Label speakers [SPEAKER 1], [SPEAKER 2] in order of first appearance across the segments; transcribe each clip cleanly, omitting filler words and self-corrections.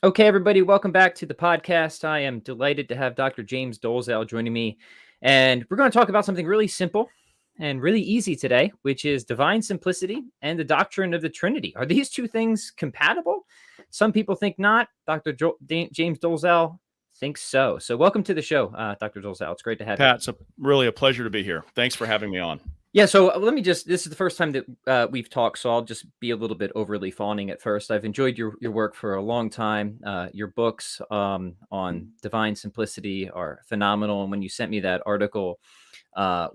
[SPEAKER 1] Okay, everybody, welcome back to the podcast. I am delighted to have Dr. James Dolezal joining me, and we're going to talk about something really simple and really easy today, which is divine simplicity and the doctrine of the Trinity. Are these two things compatible? Some people think not. James Dolezal thinks so. So welcome to the show, Dr. Dolezal. It's great to have you.
[SPEAKER 2] Pat, it's really a pleasure to be here. Thanks for having me on.
[SPEAKER 1] Yeah, so this is the first time that we've talked, so I'll just be a little bit overly fawning at first. I've enjoyed your work for a long time. Your books on divine simplicity are phenomenal. And when you sent me that article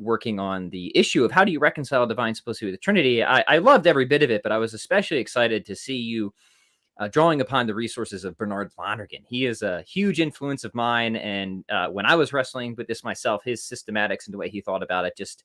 [SPEAKER 1] working on the issue of how do you reconcile divine simplicity with the Trinity, I loved every bit of it, but I was especially excited to see you drawing upon the resources of Bernard Lonergan. He is a huge influence of mine, and when I was wrestling with this myself, his systematics and the way he thought about it just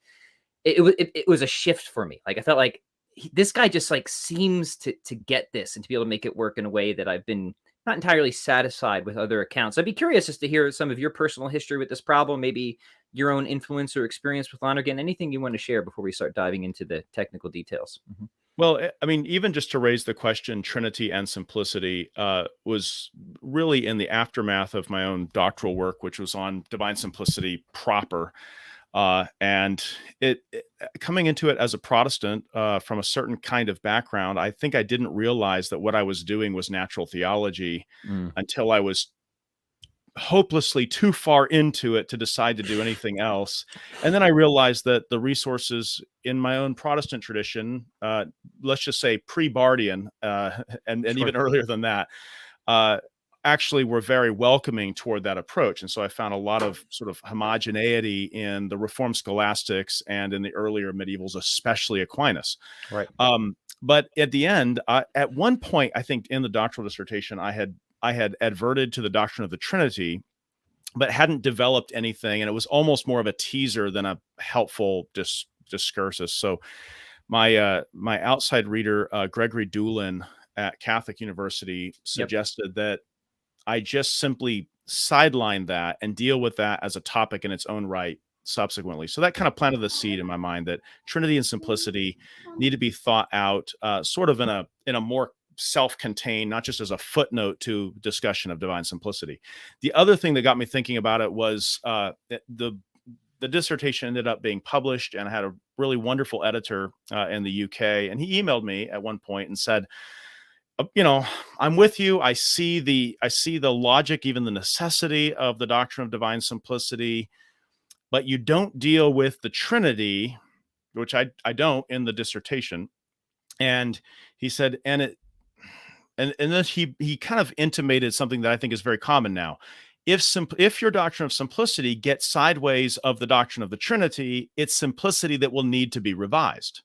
[SPEAKER 1] it was a shift for me. Like I felt like this guy just like seems to get this and to be able to make it work in a way that I've been not entirely satisfied with other accounts. I'd be curious as to hear some of your personal history with this problem, maybe your own influence or experience with Lonergan, anything you want to share before we start diving into the technical details. Mm-hmm.
[SPEAKER 2] Well, I mean, even just to raise the question, Trinity and simplicity was really in the aftermath of my own doctoral work, which was on divine simplicity proper. And coming into it as a Protestant from a certain kind of background, I think I didn't realize that what I was doing was natural theology until I was hopelessly too far into it to decide to do anything else. And then I realized that the resources in my own Protestant tradition, let's just say pre-Bardian, and
[SPEAKER 1] Sure.
[SPEAKER 2] even earlier than that, actually were very welcoming toward that approach. And so I found a lot of sort of homogeneity in the Reformed scholastics and in the earlier medievals, especially Aquinas.
[SPEAKER 1] Right.
[SPEAKER 2] But at the end, at one point, I think in the doctoral dissertation, I had adverted to the doctrine of the Trinity, but hadn't developed anything. And it was almost more of a teaser than a helpful discursus. So my outside reader, Gregory Doolin at Catholic University, suggested that I just simply sideline that and deal with that as a topic in its own right subsequently. So that kind of planted the seed in my mind that Trinity and simplicity need to be thought out sort of in a more self-contained, not just as a footnote to discussion of divine simplicity. The other thing that got me thinking about it was the dissertation ended up being published, and I had a really wonderful editor in the UK, and he emailed me at one point and said, I'm with you. I see the logic, even the necessity of the doctrine of divine simplicity, but you don't deal with the Trinity, which I don't in the dissertation. And he said, and then he kind of intimated something that I think is very common now. If your doctrine of simplicity gets sideways of the doctrine of the Trinity, it's simplicity that will need to be revised.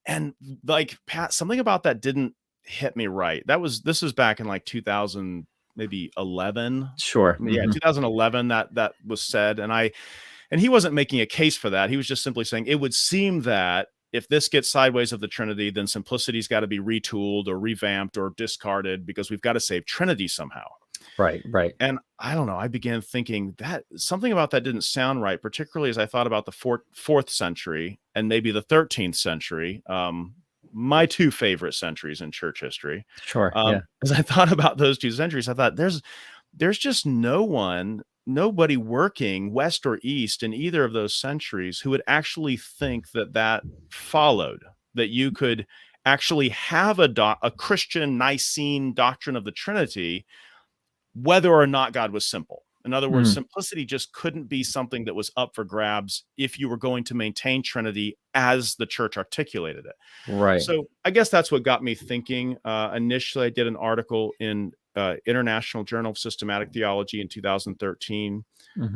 [SPEAKER 2] And like Pat, something about that didn't hit me right. This was back in like 2000, maybe 11.
[SPEAKER 1] Sure.
[SPEAKER 2] Yeah, 2011 that was said, and he wasn't making a case for that. He was just simply saying it would seem that if this gets sideways of the Trinity, then simplicity's got to be retooled or revamped or discarded because we've got to save Trinity somehow.
[SPEAKER 1] Right.
[SPEAKER 2] And I don't know, I began thinking that something about that didn't sound right, particularly as I thought about the fourth century and maybe the 13th century. My two favorite centuries in church history.
[SPEAKER 1] Sure.
[SPEAKER 2] As I thought about those two centuries, I thought there's just nobody working west or east in either of those centuries who would actually think that followed, that you could actually have a Christian Nicene doctrine of the Trinity, whether or not God was simple. In other words, simplicity just couldn't be something that was up for grabs if you were going to maintain Trinity as the church articulated it.
[SPEAKER 1] Right.
[SPEAKER 2] So I guess that's what got me thinking. Initially, I did an article in International Journal of Systematic Theology in 2013.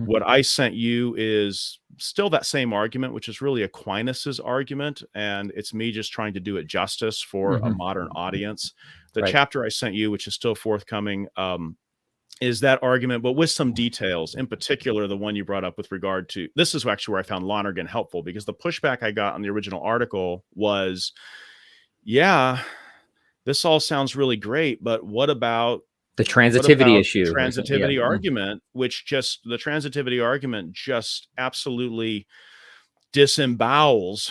[SPEAKER 2] What I sent you is still that same argument, which is really Aquinas's argument, and it's me just trying to do it justice for a modern audience. The chapter I sent you, which is still forthcoming, is that argument, but with some details, in particular, the one you brought up with regard to, this is actually where I found Lonergan helpful, because the pushback I got on the original article was, yeah, this all sounds really great, but what about
[SPEAKER 1] the transitivity issue?
[SPEAKER 2] Transitivity argument, which just, the transitivity argument just absolutely disembowels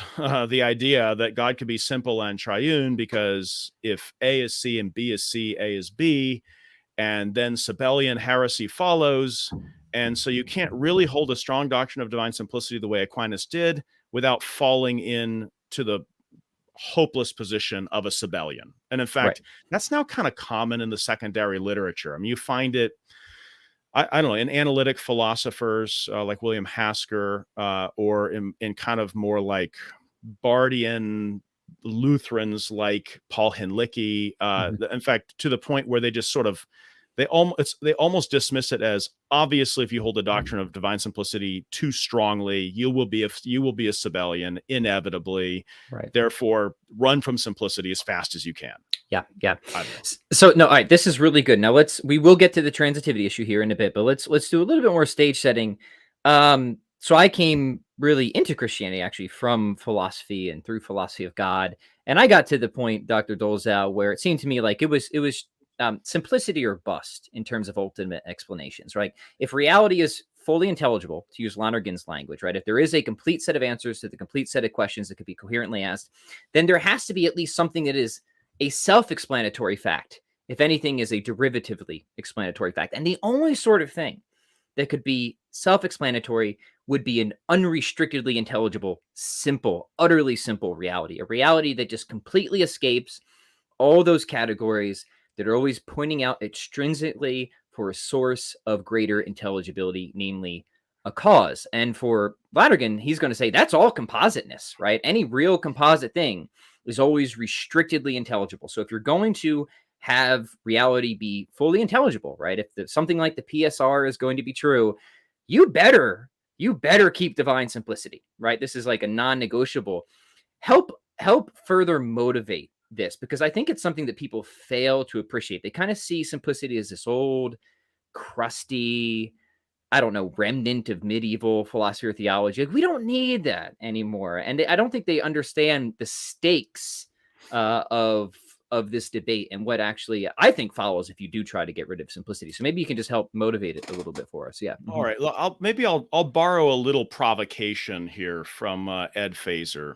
[SPEAKER 2] the idea that God could be simple and triune, because if A is C and B is C, A is B, and then Sabellian heresy follows. And so you can't really hold a strong doctrine of divine simplicity the way Aquinas did without falling into the hopeless position of a Sabellian. And in
[SPEAKER 1] Right.
[SPEAKER 2] fact, that's now kind of common in the secondary literature. I mean, you find it, I don't know, in analytic philosophers like William Hasker, or in kind of more like Bardian Lutherans like Paul Henlicky.
[SPEAKER 1] Mhm.
[SPEAKER 2] In fact, to the point where they just sort of they almost dismiss it as, obviously, if you hold the doctrine of divine simplicity too strongly, you will be a Sabellian inevitably.
[SPEAKER 1] Right.
[SPEAKER 2] Therefore, run from simplicity as fast as you can.
[SPEAKER 1] Yeah, yeah.
[SPEAKER 2] I don't know.
[SPEAKER 1] So no, all right, this is really good. Now we will get to the transitivity issue here in a bit, but let's do a little bit more stage setting. So I came really into Christianity actually from philosophy and through philosophy of God, and I got to the point, Dr. Dolezal, where it seemed to me like it was simplicity or bust in terms of ultimate explanations, right? If reality is fully intelligible, to use Lonergan's language, right? If there is a complete set of answers to the complete set of questions that could be coherently asked, then there has to be at least something that is a self-explanatory fact, if anything is a derivatively explanatory fact. And the only sort of thing that could be self-explanatory would be an unrestrictedly intelligible, simple, utterly simple reality, a reality that just completely escapes all those categories that are always pointing out extrinsically for a source of greater intelligibility, namely a cause. And for Lonergan, he's going to say that's all compositeness, right? Any real composite thing is always restrictedly intelligible. So if you're going to have reality be fully intelligible, right? If something like the PSR is going to be true, you better keep divine simplicity, right? This is like a non-negotiable. Help further motivate this, because I think it's something that people fail to appreciate. They kind of see simplicity as this old, crusty, I don't know, remnant of medieval philosophy or theology. Like, we don't need that anymore. And I don't think they understand the stakes of this debate and what actually I think follows if you do try to get rid of simplicity. So maybe you can just help motivate it a little bit for us. Yeah.
[SPEAKER 2] All right. Well, I'll borrow a little provocation here from Ed Fazer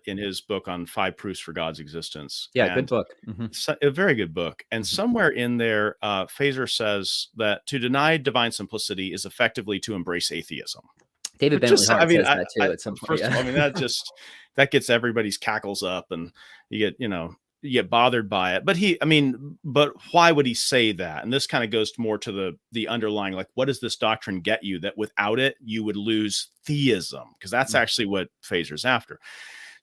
[SPEAKER 2] in his book on 5 Proofs for God's Existence.
[SPEAKER 1] Yeah, good
[SPEAKER 2] And
[SPEAKER 1] book.
[SPEAKER 2] a very good book. And somewhere in there, Fazer says that to deny divine simplicity is effectively to embrace atheism.
[SPEAKER 1] David
[SPEAKER 2] Which
[SPEAKER 1] Bentley
[SPEAKER 2] just,
[SPEAKER 1] Hart
[SPEAKER 2] I mean,
[SPEAKER 1] says that too at some point.
[SPEAKER 2] first of all, I mean, that gets everybody's cackles up, and you get bothered by it. But why would he say that? And this kind of goes more to the underlying, like, what does this doctrine get you that without it you would lose theism? Because that's actually what Fazer's after.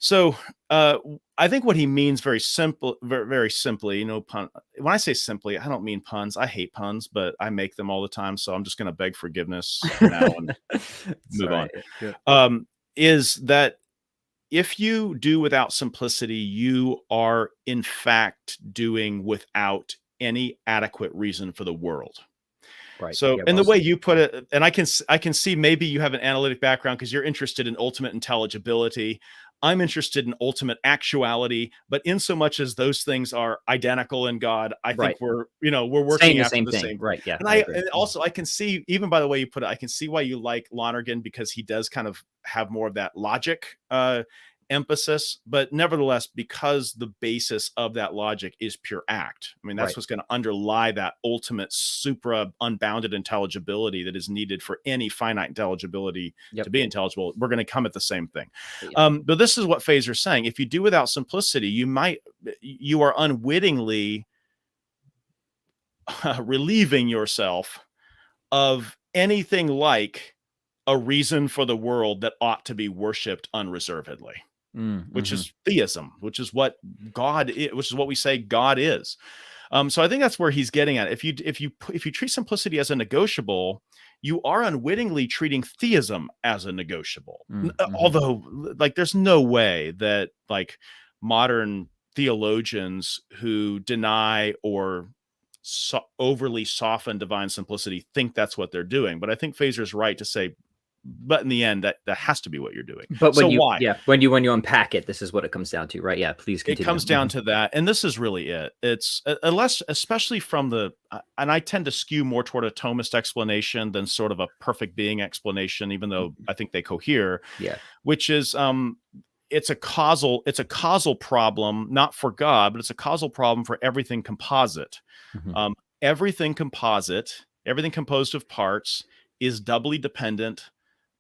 [SPEAKER 2] So I think what he means very simply, pun. When I say simply, I don't mean puns. I hate puns, but I make them all the time. So I'm just going to beg forgiveness now and move on.
[SPEAKER 1] Yeah.
[SPEAKER 2] Is that if you do without simplicity, you are in fact doing without any adequate reason for the world.
[SPEAKER 1] Right.
[SPEAKER 2] So,
[SPEAKER 1] Yeah,
[SPEAKER 2] in
[SPEAKER 1] well
[SPEAKER 2] the way
[SPEAKER 1] said.
[SPEAKER 2] you put it, and I can see maybe you have an analytic background because you're interested in ultimate intelligibility. I'm interested in ultimate actuality, but in so much as those things are identical in God, I think
[SPEAKER 1] Right.
[SPEAKER 2] we're
[SPEAKER 1] Saying
[SPEAKER 2] working
[SPEAKER 1] the
[SPEAKER 2] after
[SPEAKER 1] same
[SPEAKER 2] the
[SPEAKER 1] thing.
[SPEAKER 2] same.
[SPEAKER 1] Right. Yeah,
[SPEAKER 2] And
[SPEAKER 1] I agree.
[SPEAKER 2] also I can see, even by the way you put it, I can see why you like Lonergan, because he does kind of have more of that logic emphasis, but nevertheless, because the basis of that logic is pure act. I mean, that's
[SPEAKER 1] Right.
[SPEAKER 2] what's going to underlie that ultimate supra unbounded intelligibility that is needed for any finite intelligibility
[SPEAKER 1] Yep.
[SPEAKER 2] to be intelligible. We're going to come at the same thing.
[SPEAKER 1] Yeah.
[SPEAKER 2] But this is what Fazer's saying. If you do without simplicity, you are unwittingly relieving yourself of anything like a reason for the world that ought to be worshipped unreservedly, which is theism, which is what God is, which is what we say God is. So I think that's where he's getting at. If you treat simplicity as a negotiable, you are unwittingly treating theism as a negotiable. Although, like, there's no way that, like, modern theologians who deny or overly soften divine simplicity think that's what they're doing. But I think Fazer's right to say, but in the end, that has to be what you're doing.
[SPEAKER 1] But
[SPEAKER 2] So why?
[SPEAKER 1] when you unpack it, this is what it comes down to, right? Yeah, please
[SPEAKER 2] It
[SPEAKER 1] continue.
[SPEAKER 2] comes down to that, and this is really it. It's unless, especially from the, and I tend to skew more toward a Thomist explanation than sort of a perfect being explanation, even though I think they cohere.
[SPEAKER 1] Yeah.
[SPEAKER 2] Which is, it's a causal problem, not for God, but it's a causal problem for everything composite. everything composite, everything composed of parts, is doubly dependent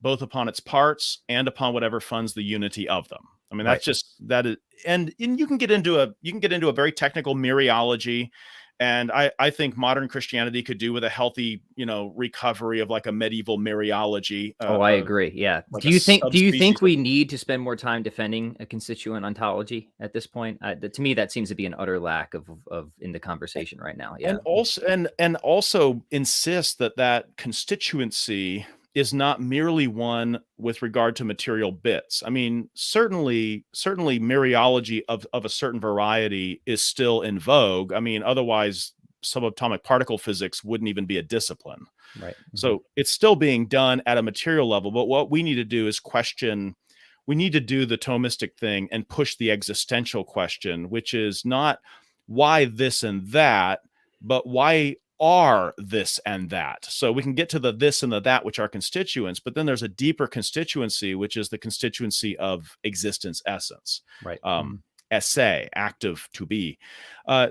[SPEAKER 2] both upon its parts and upon whatever funds the unity of them. I mean,
[SPEAKER 1] Right.
[SPEAKER 2] that's just that is, and you can get into a very technical mereology, and I think modern Christianity could do with a healthy, recovery of like a medieval mereology,
[SPEAKER 1] Oh, I agree. Yeah.
[SPEAKER 2] like
[SPEAKER 1] Do
[SPEAKER 2] a
[SPEAKER 1] you think
[SPEAKER 2] subspecies of.
[SPEAKER 1] we need to spend more time defending a constituent ontology at this point? To me, that seems to be an utter lack of in the conversation right now. Yeah.
[SPEAKER 2] And also insist that constituency is not merely one with regard to material bits. I mean, certainly mereology of a certain variety is still in vogue. I mean, otherwise subatomic particle physics wouldn't even be a discipline.
[SPEAKER 1] Right.
[SPEAKER 2] So it's still being done at a material level, but what we need to do is we need to do the Thomistic thing and push the existential question, which is not why this and that, but why are this and that. So we can get to the this and the that, which are constituents, but then there's a deeper constituency, which is the constituency of existence essence.
[SPEAKER 1] Right.
[SPEAKER 2] Esse, active to be.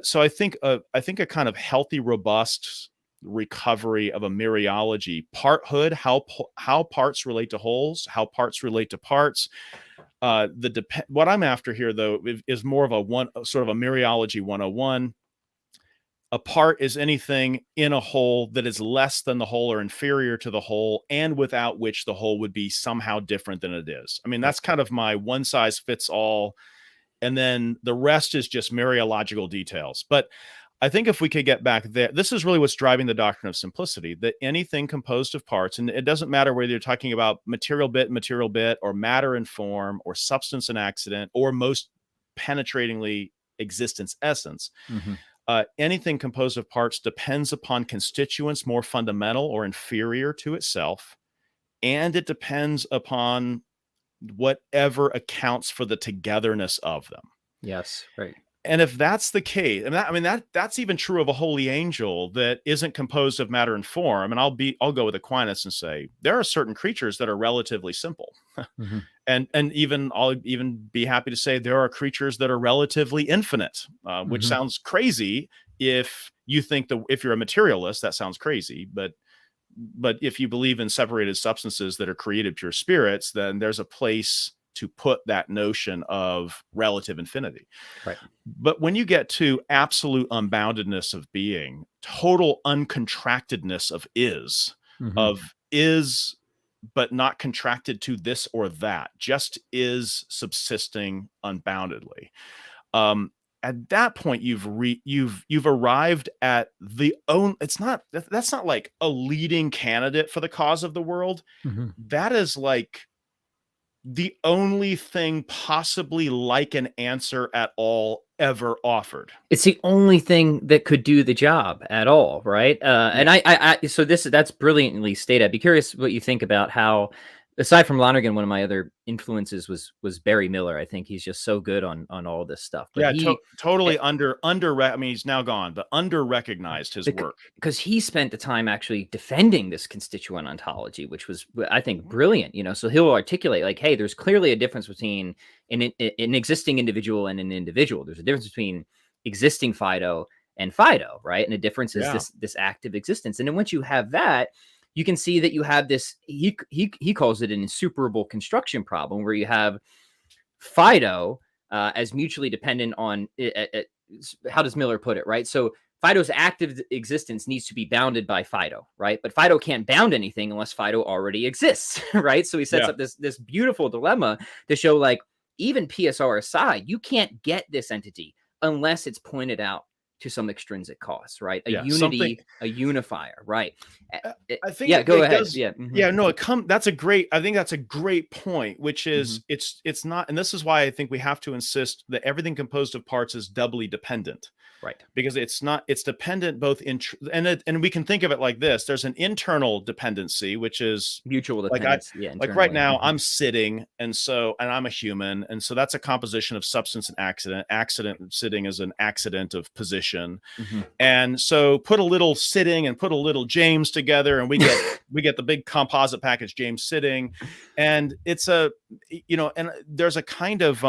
[SPEAKER 2] So I think a kind of healthy, robust recovery of a mereology, parthood, how parts relate to wholes, how parts relate to parts. What I'm after here, though, is more of a sort of a mereology 101. A part is anything in a whole that is less than the whole or inferior to the whole, and without which the whole would be somehow different than it is. I mean, that's kind of my one size fits all. And then the rest is just mereological details. But I think if we could get back there, this is really what's driving the doctrine of simplicity, that anything composed of parts, and it doesn't matter whether you're talking about material bit, or matter and form, or substance and accident, or most penetratingly existence essence, anything composed of parts depends upon constituents more fundamental or inferior to itself, and it depends upon whatever accounts for the togetherness of them.
[SPEAKER 1] Yes. Right.
[SPEAKER 2] And if that's the case, and that's even true of a holy angel that isn't composed of matter and form. And I'll go with Aquinas and say there are certain creatures that are relatively simple. And even I'll even be happy to say there are creatures that are relatively infinite, which sounds crazy if you think if you're a materialist, that sounds crazy. But if you believe in separated substances that are created pure spirits, then there's a place to put that notion of relative infinity.
[SPEAKER 1] Right.
[SPEAKER 2] But when you get to absolute unboundedness of being, total uncontractedness of is, but not contracted to this or that, just is subsisting unboundedly. At that point, you've arrived at that's not like a leading candidate for the cause of the world. That is like the only thing possibly like an answer at all ever offered.
[SPEAKER 1] It's the only thing that could do the job at all, right? And so that's brilliantly stated. I'd be curious what you think about how, aside from Lonergan, one of my other influences was Barry Miller. I think he's just so good on all this stuff. But
[SPEAKER 2] totally under. I mean, he's now gone, but under recognized his work
[SPEAKER 1] because he spent the time actually defending this constituent ontology, which was, I think, brilliant. So he'll articulate like, hey, there's clearly a difference between an existing individual and an individual. There's a difference between existing Fido and Fido, right? And the difference is this active existence. And then once you have that, you can see that you have this, he calls it an insuperable construction problem, where you have Fido as mutually dependent on, how does Miller put it, right? So Fido's active existence needs to be bounded by Fido, right? But Fido can't bound anything unless Fido already exists, right? So he sets up this beautiful dilemma to show, like, even PSR aside, you can't get this entity unless it's pointed out to some extrinsic cost, right? A unity, a unifier, right?
[SPEAKER 2] I think
[SPEAKER 1] go ahead.
[SPEAKER 2] I think that's a great point, which is it's not, and this is why I think we have to insist that everything composed of parts is doubly dependent.
[SPEAKER 1] Right.
[SPEAKER 2] Because it's dependent both and we can think of it like this. There's an internal dependency, which is
[SPEAKER 1] mutual dependence.
[SPEAKER 2] Like right now I'm sitting, and I'm a human. And so that's a composition of substance and accident. Sitting is an accident of position. And so put a little sitting and put a little James together, and we get the big composite package James sitting. And it's and there's a kind of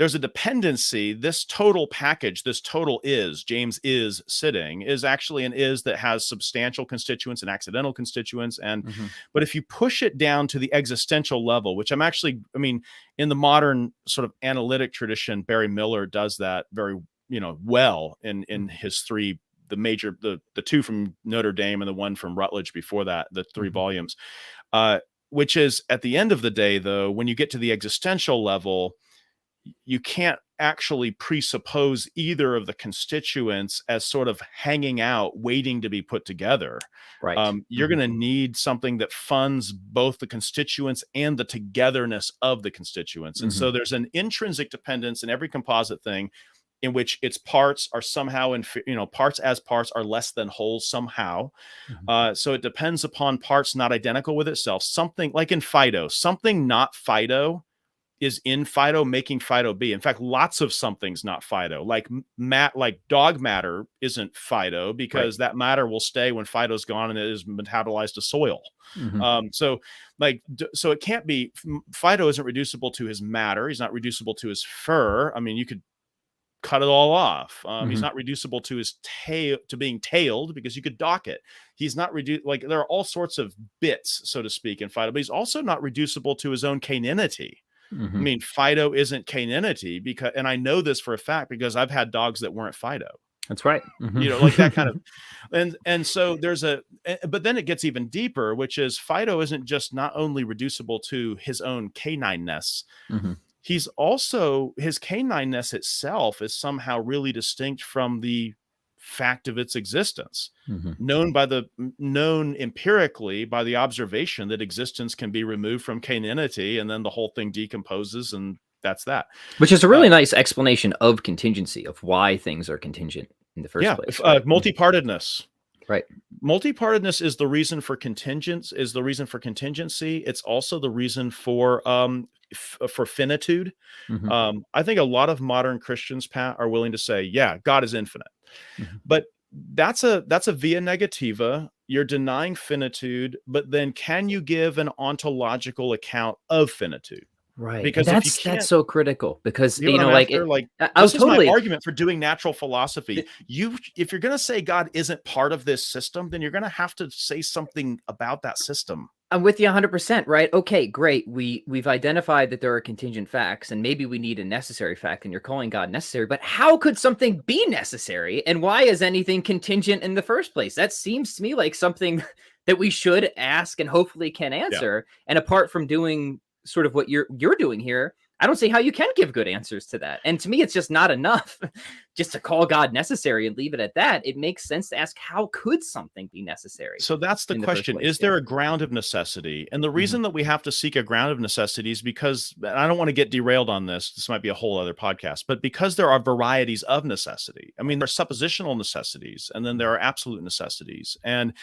[SPEAKER 2] there's a dependency. This total package, this total is, James is sitting, is actually an is that has substantial constituents and accidental constituents. And but if you push it down to the existential level, which I mean, in the modern sort of analytic tradition, Barry Miller does that very, well in his three, the two from Notre Dame and the one from Rutledge before that, the three volumes, which is, at the end of the day, though, when you get to the existential level, you can't actually presuppose either of the constituents as sort of hanging out, waiting to be put together.
[SPEAKER 1] Right.
[SPEAKER 2] You're going to need something that funds both the constituents and the togetherness of the constituents. And so there's an intrinsic dependence in every composite thing, in which its parts are somehow, parts as parts are less than wholes somehow. So it depends upon parts not identical with itself. Something like in Fido, something not Fido is in Fido, making Fido be. In fact, lots of something's not Fido. Like dog matter isn't Fido, because that matter will stay when Fido's gone and it is metabolized to soil. So it can't be. Fido isn't reducible to his matter. He's not reducible to his fur. I mean, you could cut it all off. He's not reducible to his tail, to being tailed, because you could dock it. He's not reduced. Like, there are all sorts of bits, so to speak, in Fido, but he's also not reducible to his own caninity. I mean, Fido isn't caninity, because, and I know this for a fact because I've had dogs that weren't Fido.
[SPEAKER 1] That's right.
[SPEAKER 2] Like that kind of, and so but then it gets even deeper, which is Fido isn't just not only reducible to his own canineness, he's also, his canineness itself is somehow really distinct from the fact of its existence, known empirically by the observation that existence can be removed from caninity, and then the whole thing decomposes, and that's that.
[SPEAKER 1] Which is a really nice explanation of contingency, of why things are contingent in the first place. Right?
[SPEAKER 2] Multipartedness.
[SPEAKER 1] Right.
[SPEAKER 2] Multipartedness is the reason for contingency. It's also the reason for finitude. I think a lot of modern Christians, Pat, are willing to say, yeah, God is infinite. But that's a via negativa. You're denying finitude, but then can you give an ontological account of finitude?
[SPEAKER 1] Right.
[SPEAKER 2] Because
[SPEAKER 1] that's so critical, because
[SPEAKER 2] I was totally my argument for doing natural philosophy. If you're going to say God isn't part of this system, then you're going to have to say something about that system.
[SPEAKER 1] I'm with you 100%, right? Okay, great. We've identified that there are contingent facts, and maybe we need a necessary fact, and you're calling God necessary, but how could something be necessary? And why is anything contingent in the first place? That seems to me like something that we should ask and hopefully can answer. Yeah. And apart from doing sort of what you're doing here, I don't see how you can give good answers to that. And to me, it's just not enough just to call God necessary and leave it at that. It makes sense to ask, how could something be necessary?
[SPEAKER 2] So that's the question. Is there a ground of necessity? And the reason that we have to seek a ground of necessity is because, and I don't want to get derailed on this, this might be a whole other podcast, but because there are varieties of necessity. I mean, there are suppositional necessities, and then there are absolute necessities. And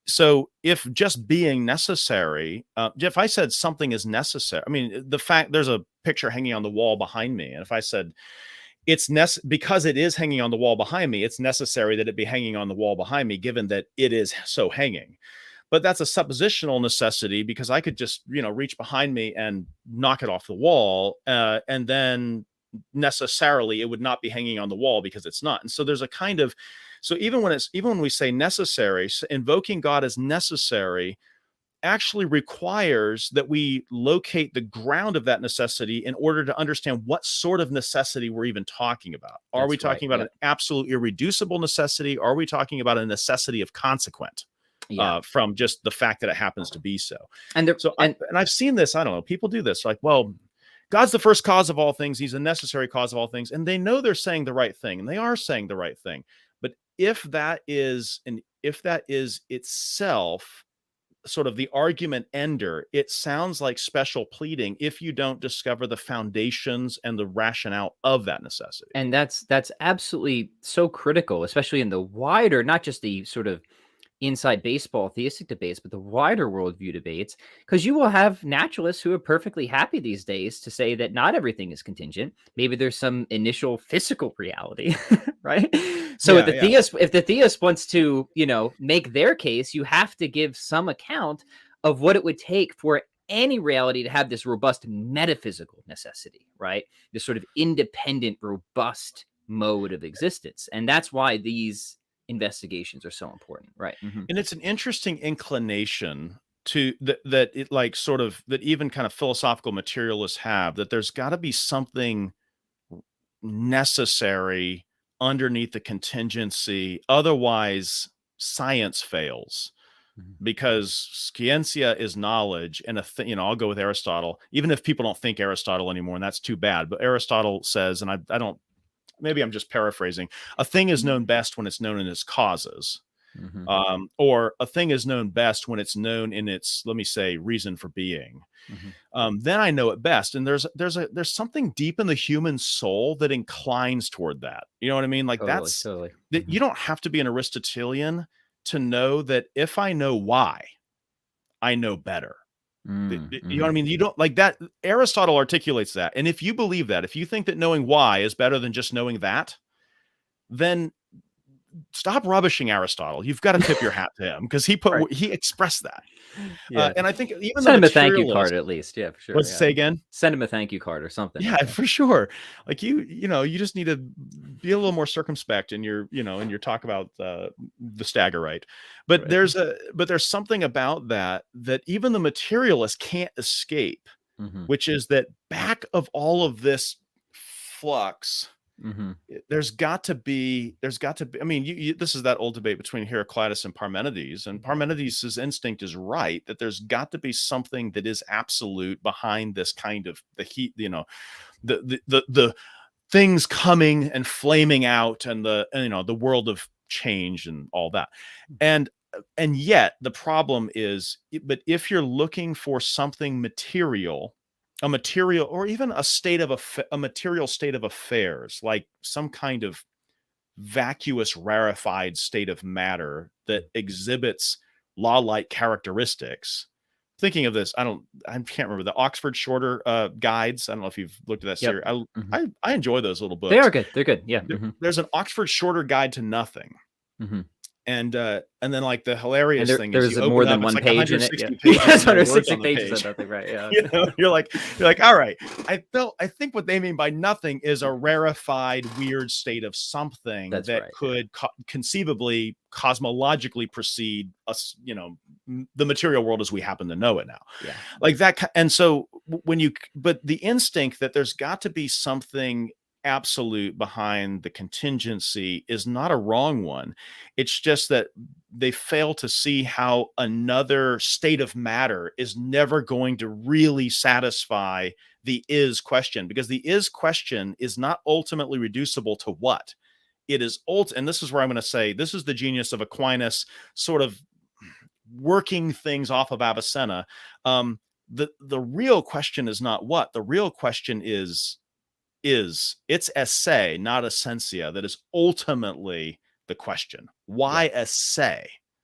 [SPEAKER 2] so if just being necessary, if I said something is necessary, I mean, the fact there's a picture hanging on the wall behind me, and if I said because it is hanging on the wall behind me, it's necessary that it be hanging on the wall behind me, given that it is so hanging. But that's a suppositional necessity, because I could just, reach behind me and knock it off the wall, and then necessarily it would not be hanging on the wall, because it's not. And so there's a kind of, so even when we say necessary, invoking God as necessary actually requires that we locate the ground of that necessity in order to understand what sort of necessity we're even talking about. Are we talking about an absolute irreducible necessity? Or are we talking about a necessity of consequent? From just the fact that it happens to be so. And I've seen this, I don't know, people do this, like, well, God's the first cause of all things. He's a necessary cause of all things. And they know they're saying the right thing, and they are saying the right thing. But if that is itself sort of the argument ender, it sounds like special pleading if you don't discover the foundations and the rationale of that necessity.
[SPEAKER 1] And that's absolutely so critical, especially in the wider, not just the sort of inside baseball theistic debates, but the wider worldview debates, because you will have naturalists who are perfectly happy these days to say that not everything is contingent. Maybe there's some initial physical reality, right? So if the theist wants to, make their case, you have to give some account of what it would take for any reality to have this robust metaphysical necessity, right? This sort of independent, robust mode of existence. And that's why these investigations are so important, right?
[SPEAKER 2] And it's an interesting inclination to that it like sort of that even kind of philosophical materialists have, that there's got to be something necessary underneath the contingency. Otherwise, science fails. Because scientia is knowledge, and I'll go with Aristotle, even if people don't think Aristotle anymore, and that's too bad. But Aristotle says, and I don't, maybe I'm just paraphrasing, a thing is known best when it's known in its causes. Or a thing is known best when it's known in its, let me say, reason for being. Then I know it best. And there's something deep in the human soul that inclines toward that. You know what I mean? Like
[SPEAKER 1] Totally.
[SPEAKER 2] that you don't have to be an Aristotelian to know that if I know why, I know better. You know what I mean? You don't like that. Aristotle articulates that. And if you believe that, if you think that knowing why is better than just knowing that, then stop rubbishing Aristotle. You've got to tip your hat to him, because he expressed that. And I think even
[SPEAKER 1] send him a thank you card at least. Yeah, for sure.
[SPEAKER 2] Let's say again.
[SPEAKER 1] Send him a thank you card or something.
[SPEAKER 2] Yeah, for sure. Like you just need to be a little more circumspect in your talk about the Staggerite. But there's something about that even the materialist can't escape, which is that back of all of this flux, there's got to be, I mean, this is that old debate between Heraclitus and Parmenides, and Parmenides' instinct is right, that there's got to be something that is absolute behind this kind of the heat, the things coming and flaming out, and the world of change and all that. And yet the problem is, but if you're looking for something material, a material, or even a material state of affairs, like some kind of vacuous, rarefied state of matter that exhibits law-like characteristics. Thinking of this, I can't remember the Oxford Shorter guides. I don't know if you've looked at that series. I enjoy those little books.
[SPEAKER 1] They are good. They're good. Yeah.
[SPEAKER 2] There's an Oxford Shorter guide to nothing. And then like the hilarious thing is
[SPEAKER 1] there's more than one page in it. Yeah.
[SPEAKER 2] Pages
[SPEAKER 1] 160 pages of nothing, right? Yeah.
[SPEAKER 2] You're like, all right. I think what they mean by nothing is a rarefied, weird state of something that could conceivably, cosmologically precede us, the material world as we happen to know it now. Yeah. Like that. And so but the instinct that there's got to be something absolute behind the contingency is not a wrong one. It's just that they fail to see how another state of matter is never going to really satisfy the is question, because the is question is not ultimately reducible to what it is. And this is where I'm going to say, this is the genius of Aquinas, sort of working things off of Avicenna. The real question is not what. The real question is it's esse, not essentia, that is ultimately the question. Why esse?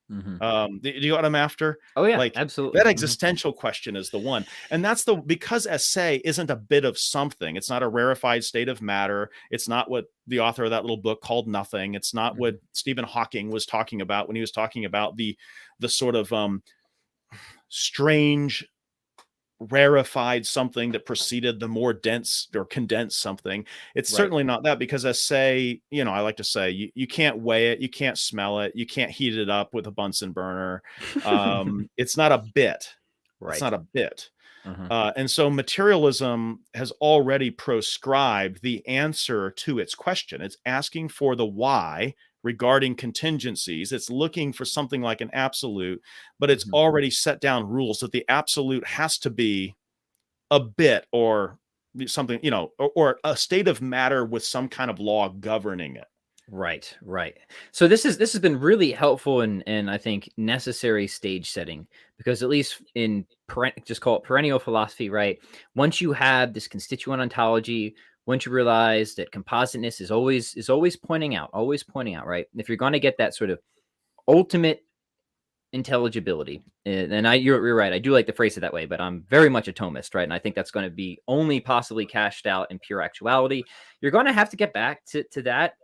[SPEAKER 2] Do you know what I'm after?
[SPEAKER 1] Oh yeah,
[SPEAKER 2] like
[SPEAKER 1] absolutely.
[SPEAKER 2] That existential question is the one. And that's because esse isn't a bit of something. It's not a rarefied state of matter. It's not what the author of that little book called nothing. It's not what Stephen Hawking was talking about when he was talking about the sort of strange rarefied something that preceded the more dense or condensed something. It's certainly not that, because I like to say, you can't weigh it, you can't smell it, you can't heat it up with a Bunsen burner. It's not a bit. It's not a bit. And so materialism has already proscribed the answer to its question. It's asking for the why regarding contingencies. It's looking for something like an absolute, but it's already set down rules that the absolute has to be a bit or something, or a state of matter with some kind of law governing it.
[SPEAKER 1] Right. So this has been really helpful and I think necessary stage setting, because at least in just call it perennial philosophy, right? Once you have this constituent ontology, once you realize that compositeness is always pointing out, right? If you're going to get that sort of ultimate intelligibility, and you're right, I do like to phrase it that way, but I'm very much a Thomist, right? And I think that's going to be only possibly cashed out in pure actuality. You're going to have to get back to that,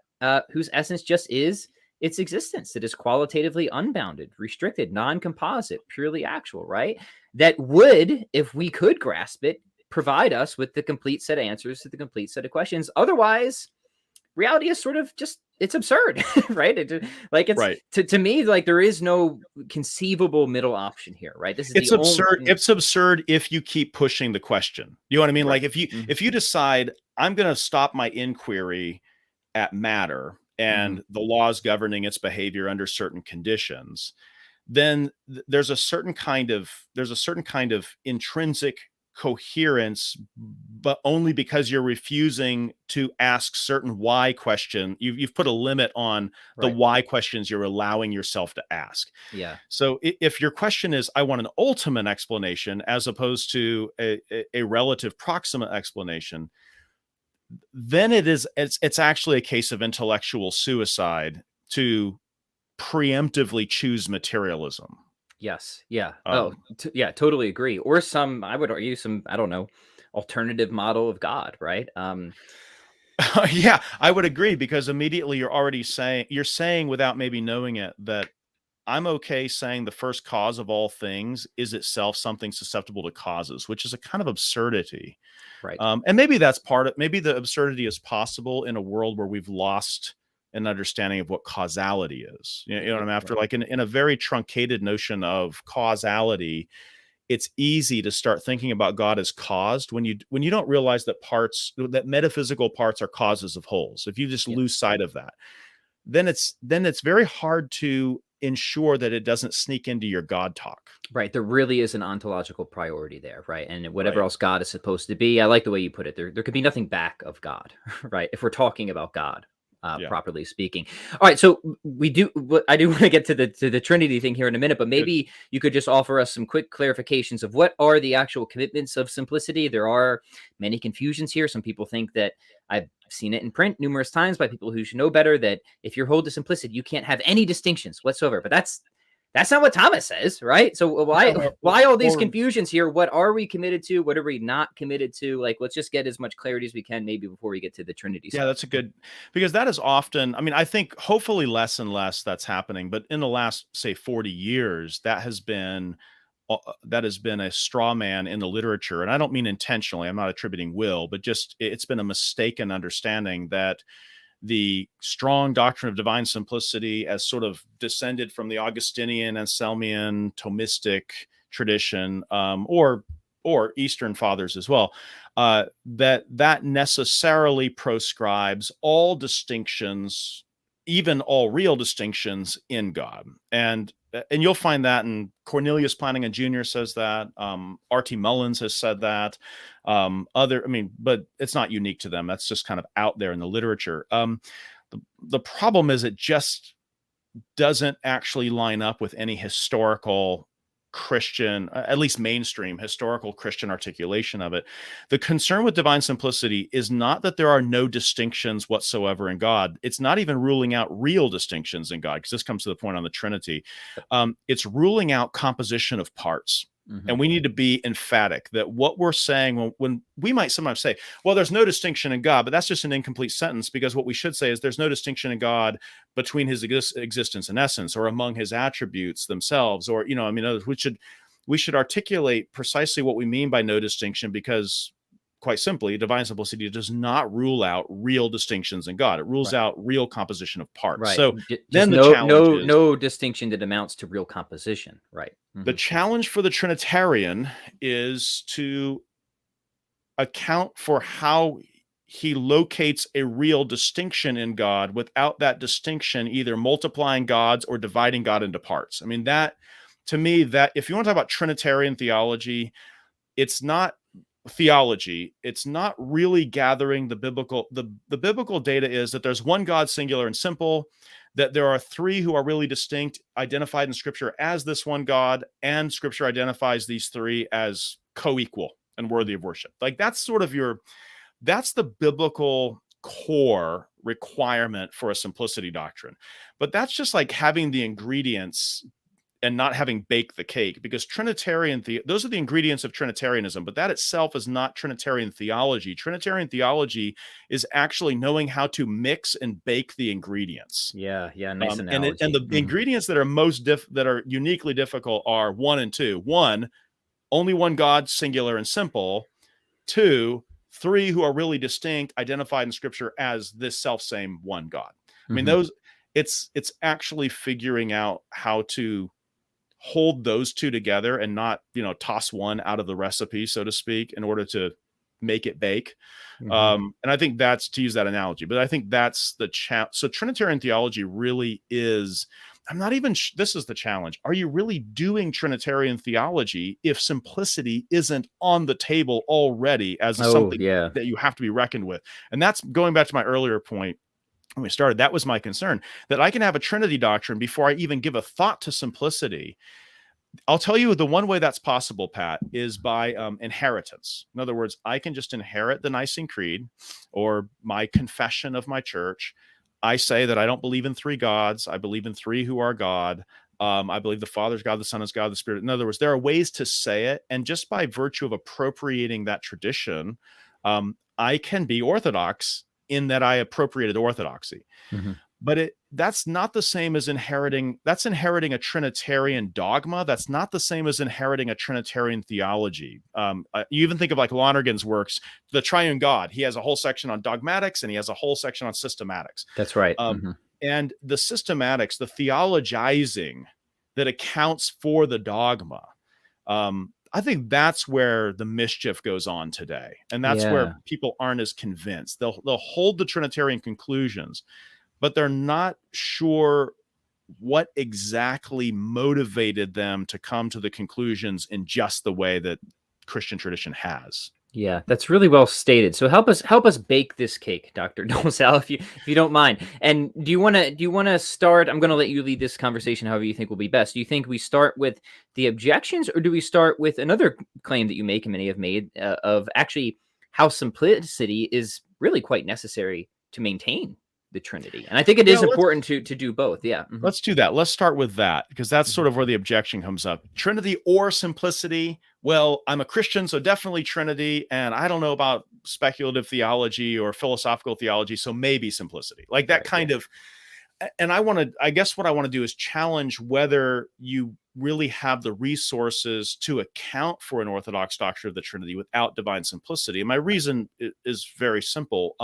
[SPEAKER 1] whose essence just is, its existence, that is qualitatively unbounded, restricted, non-composite, purely actual, right? That would, if we could grasp it, provide us with the complete set of answers to the complete set of questions. Otherwise, reality is sort of just, it's absurd, right? It's
[SPEAKER 2] Right.
[SPEAKER 1] to me, like, there is no conceivable middle option here, right? This is
[SPEAKER 2] It's
[SPEAKER 1] the only,
[SPEAKER 2] absurd. It's absurd if you keep pushing the question. You know what I mean?
[SPEAKER 1] right.
[SPEAKER 2] Like
[SPEAKER 1] Mm-hmm.
[SPEAKER 2] if you decide I'm going to stop my inquiry at matter
[SPEAKER 1] Mm-hmm.
[SPEAKER 2] and the laws governing its behavior under certain conditions, then there's a certain kind of intrinsic coherence, but only because you're refusing to ask certain why question. You've put a limit on the
[SPEAKER 1] Right.
[SPEAKER 2] why questions you're allowing yourself to ask.
[SPEAKER 1] Yeah.
[SPEAKER 2] So if your question is, I want an ultimate explanation as opposed to a relative proximate explanation, then it's actually a case of intellectual suicide to preemptively choose materialism.
[SPEAKER 1] Yes. Yeah. Oh,
[SPEAKER 2] Um,
[SPEAKER 1] yeah, totally agree. Or some, I would argue, some, I don't know, alternative model of God, right?
[SPEAKER 2] yeah, I would agree, because immediately you're saying without maybe knowing it that I'm okay saying the first cause of all things is itself something susceptible to causes, which is a kind of absurdity.
[SPEAKER 1] Right.
[SPEAKER 2] And maybe that's part of, maybe the absurdity is possible in a world where we've lost an understanding of what causality is. You know what I'm after?
[SPEAKER 1] Right.
[SPEAKER 2] Like in a very truncated notion of causality, it's easy to start thinking about God as caused when you don't realize that metaphysical parts are causes of wholes. If you just
[SPEAKER 1] Yeah.
[SPEAKER 2] lose sight of that, then it's very hard to ensure that it doesn't sneak into your God talk.
[SPEAKER 1] Right. There really is an ontological priority there, right? And whatever
[SPEAKER 2] Right.
[SPEAKER 1] else God is supposed to be, I like the way you put it. There could be nothing back of God, right? If we're talking about God,
[SPEAKER 2] Yeah.
[SPEAKER 1] properly speaking. All right. So I do want to get to the Trinity thing here in a minute, but
[SPEAKER 2] Good.
[SPEAKER 1] maybe you could just offer us some quick clarifications of what are the actual commitments of simplicity. There are many confusions here. Some people think that, I've seen it in print numerous times by people who should know better, that if you're hold to simplicity, you can't have any distinctions whatsoever. But that's not what Thomas says, right? So
[SPEAKER 2] Yeah.
[SPEAKER 1] why all these
[SPEAKER 2] Or
[SPEAKER 1] confusions here? What are we committed to? What are we not committed to? Like, let's just get as much clarity as we can, maybe before we get to the Trinity
[SPEAKER 2] Yeah,
[SPEAKER 1] stuff.
[SPEAKER 2] that's a good, because that is often, I mean, I think hopefully less and less that's happening, but in the last, say, 40 years, that has been a straw man in the literature. And I don't mean intentionally, I'm not attributing will, but just it's been a mistaken understanding that the strong doctrine of divine simplicity, as sort of descended from the Augustinian, Anselmian, Thomistic tradition, or Eastern fathers as well, that necessarily proscribes all distinctions, even all real distinctions in God. And you'll find that in Cornelius Plantinga Jr. says that. R.T. Mullins has said that. But it's not unique to them. That's just kind of out there in the literature. The problem is it just doesn't actually line up with any historical Christian, at least mainstream historical Christian articulation of it. The concern with divine simplicity is not that there are no distinctions whatsoever in God. It's not even ruling out real distinctions in God, because this comes to the point on the Trinity. It's ruling out composition of parts.
[SPEAKER 1] Mm-hmm.
[SPEAKER 2] And we need to be emphatic that what we're saying, when we might sometimes say, well, there's no distinction in God, but that's just an incomplete sentence, because what we should say is there's no distinction in God between his existence and essence, or among his attributes themselves, or, we should articulate precisely what we mean by no distinction, because quite simply, divine simplicity does not rule out real distinctions in God. It rules
[SPEAKER 1] Right.
[SPEAKER 2] out real composition of parts.
[SPEAKER 1] Right.
[SPEAKER 2] So
[SPEAKER 1] Just
[SPEAKER 2] then the
[SPEAKER 1] no
[SPEAKER 2] challenge
[SPEAKER 1] no
[SPEAKER 2] is,
[SPEAKER 1] no distinction that amounts to real composition. Right.
[SPEAKER 2] the
[SPEAKER 1] Mm-hmm.
[SPEAKER 2] challenge for the Trinitarian is to account for how he locates a real distinction in God without that distinction either multiplying gods or dividing God into parts. I mean, that, to me, that if you want to talk about Trinitarian theology, it's not theology. It's not really gathering the biblical data is that there's one God, singular and simple, that there are three who are really distinct, identified in Scripture as this one God, and Scripture identifies these three as co-equal and worthy of worship. Like, that's the biblical core requirement for a simplicity doctrine. But that's just like having the ingredients and not having baked the cake, because those are the ingredients of Trinitarianism, but that itself is not Trinitarian theology. Trinitarian theology is actually knowing how to mix and bake the ingredients.
[SPEAKER 1] Yeah, yeah, nice
[SPEAKER 2] And
[SPEAKER 1] analogy.
[SPEAKER 2] the ingredients that are that are uniquely difficult are 1 and 2. 1, only one God, singular and simple. 2, 3 who are really distinct, identified in Scripture as this self same one God. I mean, it's actually figuring out how to hold those two together and not, toss one out of the recipe, so to speak, in order to make it bake. And I think that's, to use that analogy, but I think that's the so Trinitarian theology really is, I'm not even this is the challenge. Are you really doing Trinitarian theology if simplicity isn't on the table already as something
[SPEAKER 1] Yeah.
[SPEAKER 2] that you have to be reckoned with? And that's going back to my earlier point when we started. That was my concern, that I can have a Trinity doctrine before I even give a thought to simplicity. I'll tell you the one way that's possible, Pat, is by inheritance. In other words, I can just inherit the Nicene Creed or my confession of my church. I say that I don't believe in 3 gods. I believe in 3 who are God. I believe the Father is God, the Son is God, the Spirit. In other words, there are ways to say it. And just by virtue of appropriating that tradition, I can be Orthodox in that I appropriated orthodoxy. But that's not the same as inheriting a Trinitarian dogma. That's not the same as inheriting a Trinitarian theology. You even think of like Lonergan's works, The Triune God. He has a whole section on dogmatics and he has a whole section on systematics.
[SPEAKER 1] That's right.
[SPEAKER 2] And the systematics, the theologizing that accounts for the dogma, I think that's where the mischief goes on today. And that's where people aren't as convinced. They'll hold the Trinitarian conclusions, but they're not sure what exactly motivated them to come to the conclusions in just the way that Christian tradition has.
[SPEAKER 1] Yeah, that's really well stated. So help us bake this cake, Dr. Dolezal, if you don't mind. And do you want to start? I'm going to let you lead this conversation however you think will be best. Do you think we start with the objections, or do we start with another claim that you make and many have made of actually how simplicity is really quite necessary to maintain the Trinity? And I think it is important to do both. Yeah.
[SPEAKER 2] Let's do that. Let's start with that, because that's sort of where the objection comes up. Trinity or simplicity? Well, I'm a Christian, so definitely Trinity. And I don't know about speculative theology or philosophical theology, so maybe simplicity. Like that kind of, and I guess what I want to do is challenge whether you really have the resources to account for an Orthodox doctrine of the Trinity without divine simplicity. And my reason is very simple.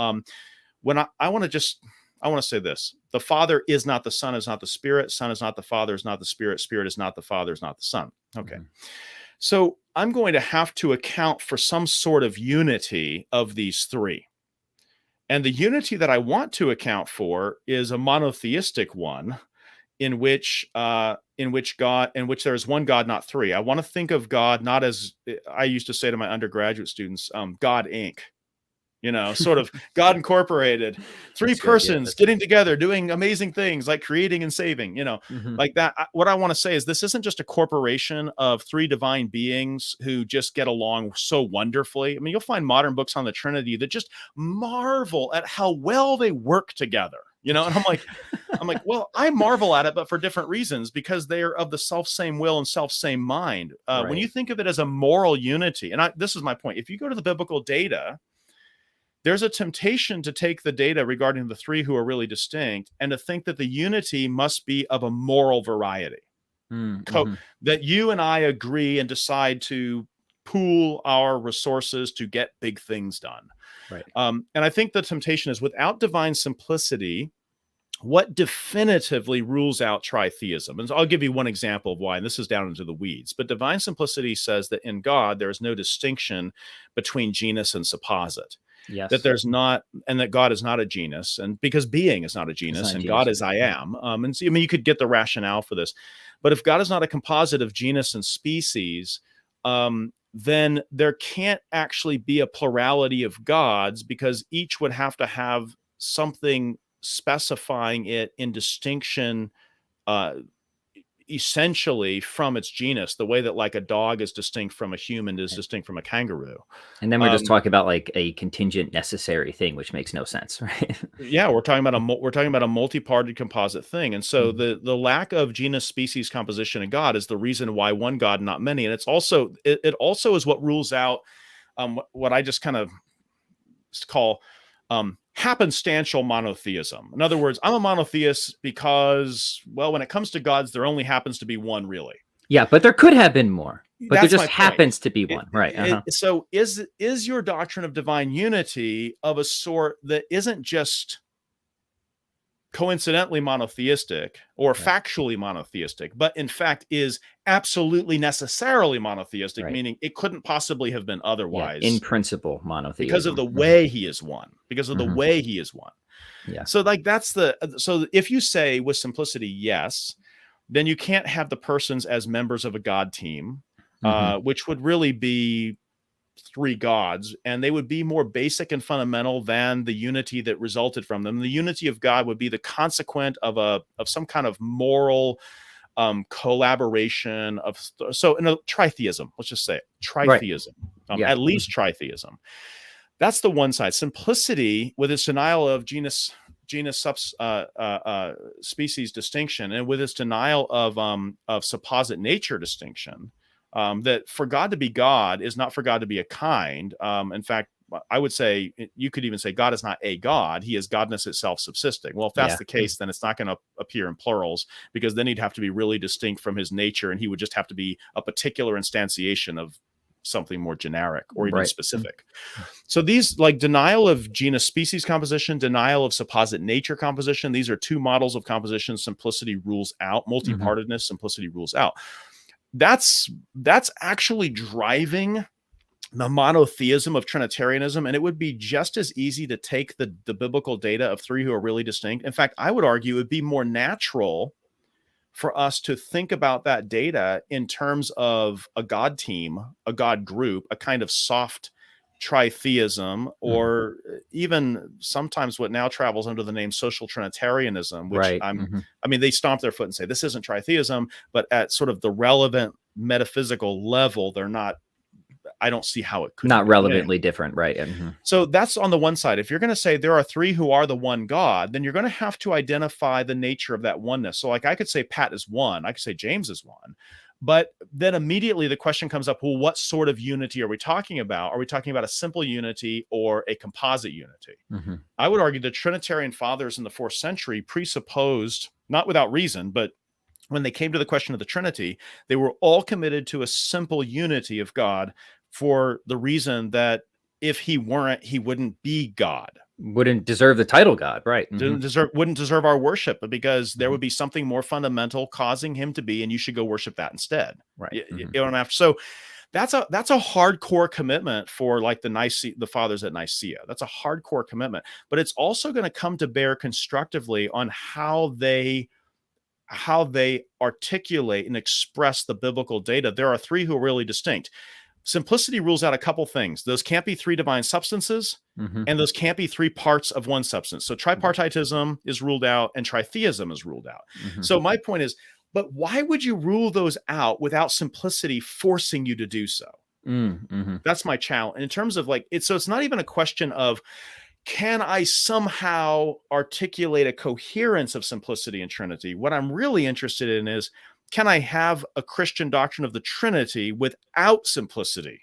[SPEAKER 2] When I want to say this: the Father is not the Son, is not the Spirit. Son is not the Father, is not the Spirit. Spirit is not the Father, is not the Son. Okay. So I'm going to have to account for some sort of unity of these 3. And the unity that I want to account for is a monotheistic one in which there is one God, not 3. I want to think of God not as, I used to say to my undergraduate students, God Inc., sort of God Incorporated, 3 persons getting together, doing amazing things like creating and saving, like that. What I want to say is this isn't just a corporation of 3 divine beings who just get along so wonderfully. I mean, you'll find modern books on the Trinity that just marvel at how well they work together, and I'm like, well, I marvel at it, but for different reasons, because they are of the self same will and self same mind. When you think of it as a moral unity, and this is my point, if you go to the biblical data, there's a temptation to take the data regarding the 3 who are really distinct and to think that the unity must be of a moral variety. That you and I agree and decide to pool our resources to get big things done.
[SPEAKER 1] Right.
[SPEAKER 2] And I think the temptation is, without divine simplicity, what definitively rules out tritheism? And I'll give you one example of why, and this is down into the weeds, but divine simplicity says that in God, there is no distinction between genus and supposit.
[SPEAKER 1] Yes.
[SPEAKER 2] That there's not, and that God is not a genus, and because being is not a genus, and God is I am. And so, I mean, you could get the rationale for this, but if God is not a composite of genus and species, then there can't actually be a plurality of gods, because each would have to have something specifying it in distinction essentially from its genus, the way that like a dog is distinct from a human is distinct from a kangaroo.
[SPEAKER 1] And then we're just talking about like a contingent necessary thing, which makes no sense, right?
[SPEAKER 2] Yeah, we're talking about a multi-parted composite thing, and so the lack of genus species composition in God is the reason why one God, not many, and it's also it also is what rules out what I just kind of call happenstantial monotheism. In other words, I'm a monotheist because, well, when it comes to gods, there only happens to be one, really.
[SPEAKER 1] Yeah, but there could have been more. But
[SPEAKER 2] That's
[SPEAKER 1] there
[SPEAKER 2] my
[SPEAKER 1] just
[SPEAKER 2] point.
[SPEAKER 1] happens to be one, right?
[SPEAKER 2] So is your doctrine of divine unity of a sort that isn't just coincidentally monotheistic or factually monotheistic, but in fact is absolutely necessarily monotheistic, meaning it couldn't possibly have been otherwise.
[SPEAKER 1] In principle, monotheism.
[SPEAKER 2] Because of the way he is one. Because of the way he is one.
[SPEAKER 1] Yeah.
[SPEAKER 2] So like so if you say with simplicity, yes, then you can't have the persons as members of a God team, which would really be three gods, and they would be more basic and fundamental than the unity that resulted from them. The unity of God would be the consequent of some kind of moral collaboration of tritheism. Let's just say it, tritheism, at least tritheism. That's the one side. Simplicity, with its denial of genus species distinction, and with its denial of supposite nature distinction, that for God to be God is not for God to be a kind. In fact, I would say, you could even say God is not a God. He is Godness itself subsisting. Well, if that's the case, then it's not going to appear in plurals, because then he'd have to be really distinct from his nature, and he would just have to be a particular instantiation of something more generic or even specific. So these, like, denial of genus species composition, denial of supposite nature composition, these are two models of composition simplicity rules out. Multi-partedness, simplicity rules out. That's actually driving the monotheism of Trinitarianism, and it would be just as easy to take the biblical data of three who are really distinct. In fact, I would argue it would be more natural for us to think about that data in terms of a God team, a God group, a kind of soft tritheism, or even sometimes what now travels under the name social Trinitarianism, which I mean, they stomp their foot and say this isn't tritheism, but at sort of the relevant metaphysical level, they're not. I don't see how it could
[SPEAKER 1] not
[SPEAKER 2] be
[SPEAKER 1] relevantly different, right?
[SPEAKER 2] So that's on the one side. If you're going to say there are three who are the one God, then you're going to have to identify the nature of that oneness. So like I could say Pat is one, I could say James is one, but then immediately the question comes up, well, what sort of unity are we talking about? Are we talking about a simple unity or a composite unity? I would argue the Trinitarian fathers in the 4th century presupposed, not without reason, but when they came to the question of the Trinity, they were all committed to a simple unity of God, for the reason that if he weren't, he wouldn't be God.
[SPEAKER 1] Wouldn't deserve the title God, right?
[SPEAKER 2] Wouldn't deserve our worship, because there would be something more fundamental causing him to be, and you should go worship that instead.
[SPEAKER 1] Right.
[SPEAKER 2] You know what I'm after? So that's a hardcore commitment for like the fathers at Nicaea. That's a hardcore commitment, but it's also going to come to bear constructively on how they articulate and express the biblical data. There are three who are really distinct. Simplicity rules out a couple things. Those can't be three divine substances, and those can't be three parts of one substance. So tripartitism is ruled out, and tritheism is ruled out. So my point is, but why would you rule those out without simplicity forcing you to do so? That's my challenge. And in terms of like, it's not even a question of, can I somehow articulate a coherence of simplicity and Trinity? What I'm really interested in is, can I have a Christian doctrine of the Trinity without simplicity?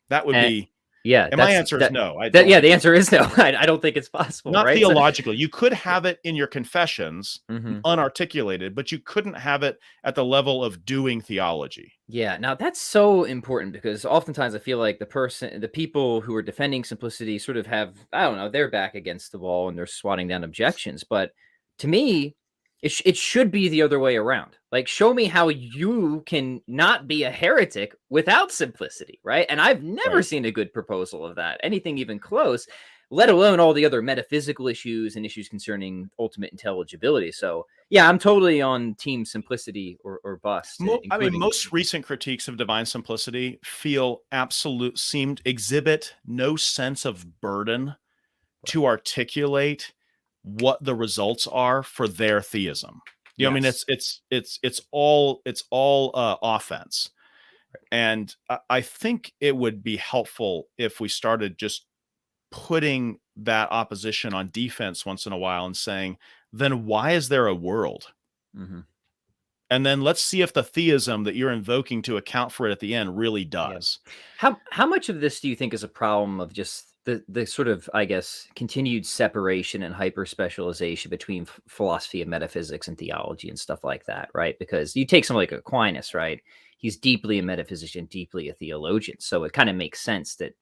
[SPEAKER 2] That would be, and my answer is no.
[SPEAKER 1] The answer is no. I don't think it's possible.
[SPEAKER 2] Not
[SPEAKER 1] right?
[SPEAKER 2] theologically. You could have it in your confessions, unarticulated, but you couldn't have it at the level of doing theology.
[SPEAKER 1] Yeah. Now that's so important, because oftentimes I feel like the people who are defending simplicity sort of have, I don't know, their back against the wall and they're swatting down objections. But to me, it should be the other way around. Like, show me how you can not be a heretic without simplicity, right? And I've never seen a good proposal of that, anything even close, let alone all the other metaphysical issues and issues concerning ultimate intelligibility. So, yeah, I'm totally on team simplicity or bust.
[SPEAKER 2] I mean, most recent critiques of divine simplicity exhibit no sense of burden to articulate what the results are for their theism. You know, I mean,
[SPEAKER 1] Yes.
[SPEAKER 2] it's all offense. And I think it would be helpful if we started just putting that opposition on defense once in a while and saying, then why is there a world?
[SPEAKER 1] Hmm.
[SPEAKER 2] And then let's see if the theism that you're invoking to account for it at the end really
[SPEAKER 1] Yeah.
[SPEAKER 2] does.
[SPEAKER 1] How much of this do you think is a problem of just the sort of, I guess, continued separation and hyper specialization between philosophy and metaphysics and theology and stuff like that, right? Because you take someone like Aquinas, right? He's deeply a metaphysician, deeply a theologian. So it kind of makes sense that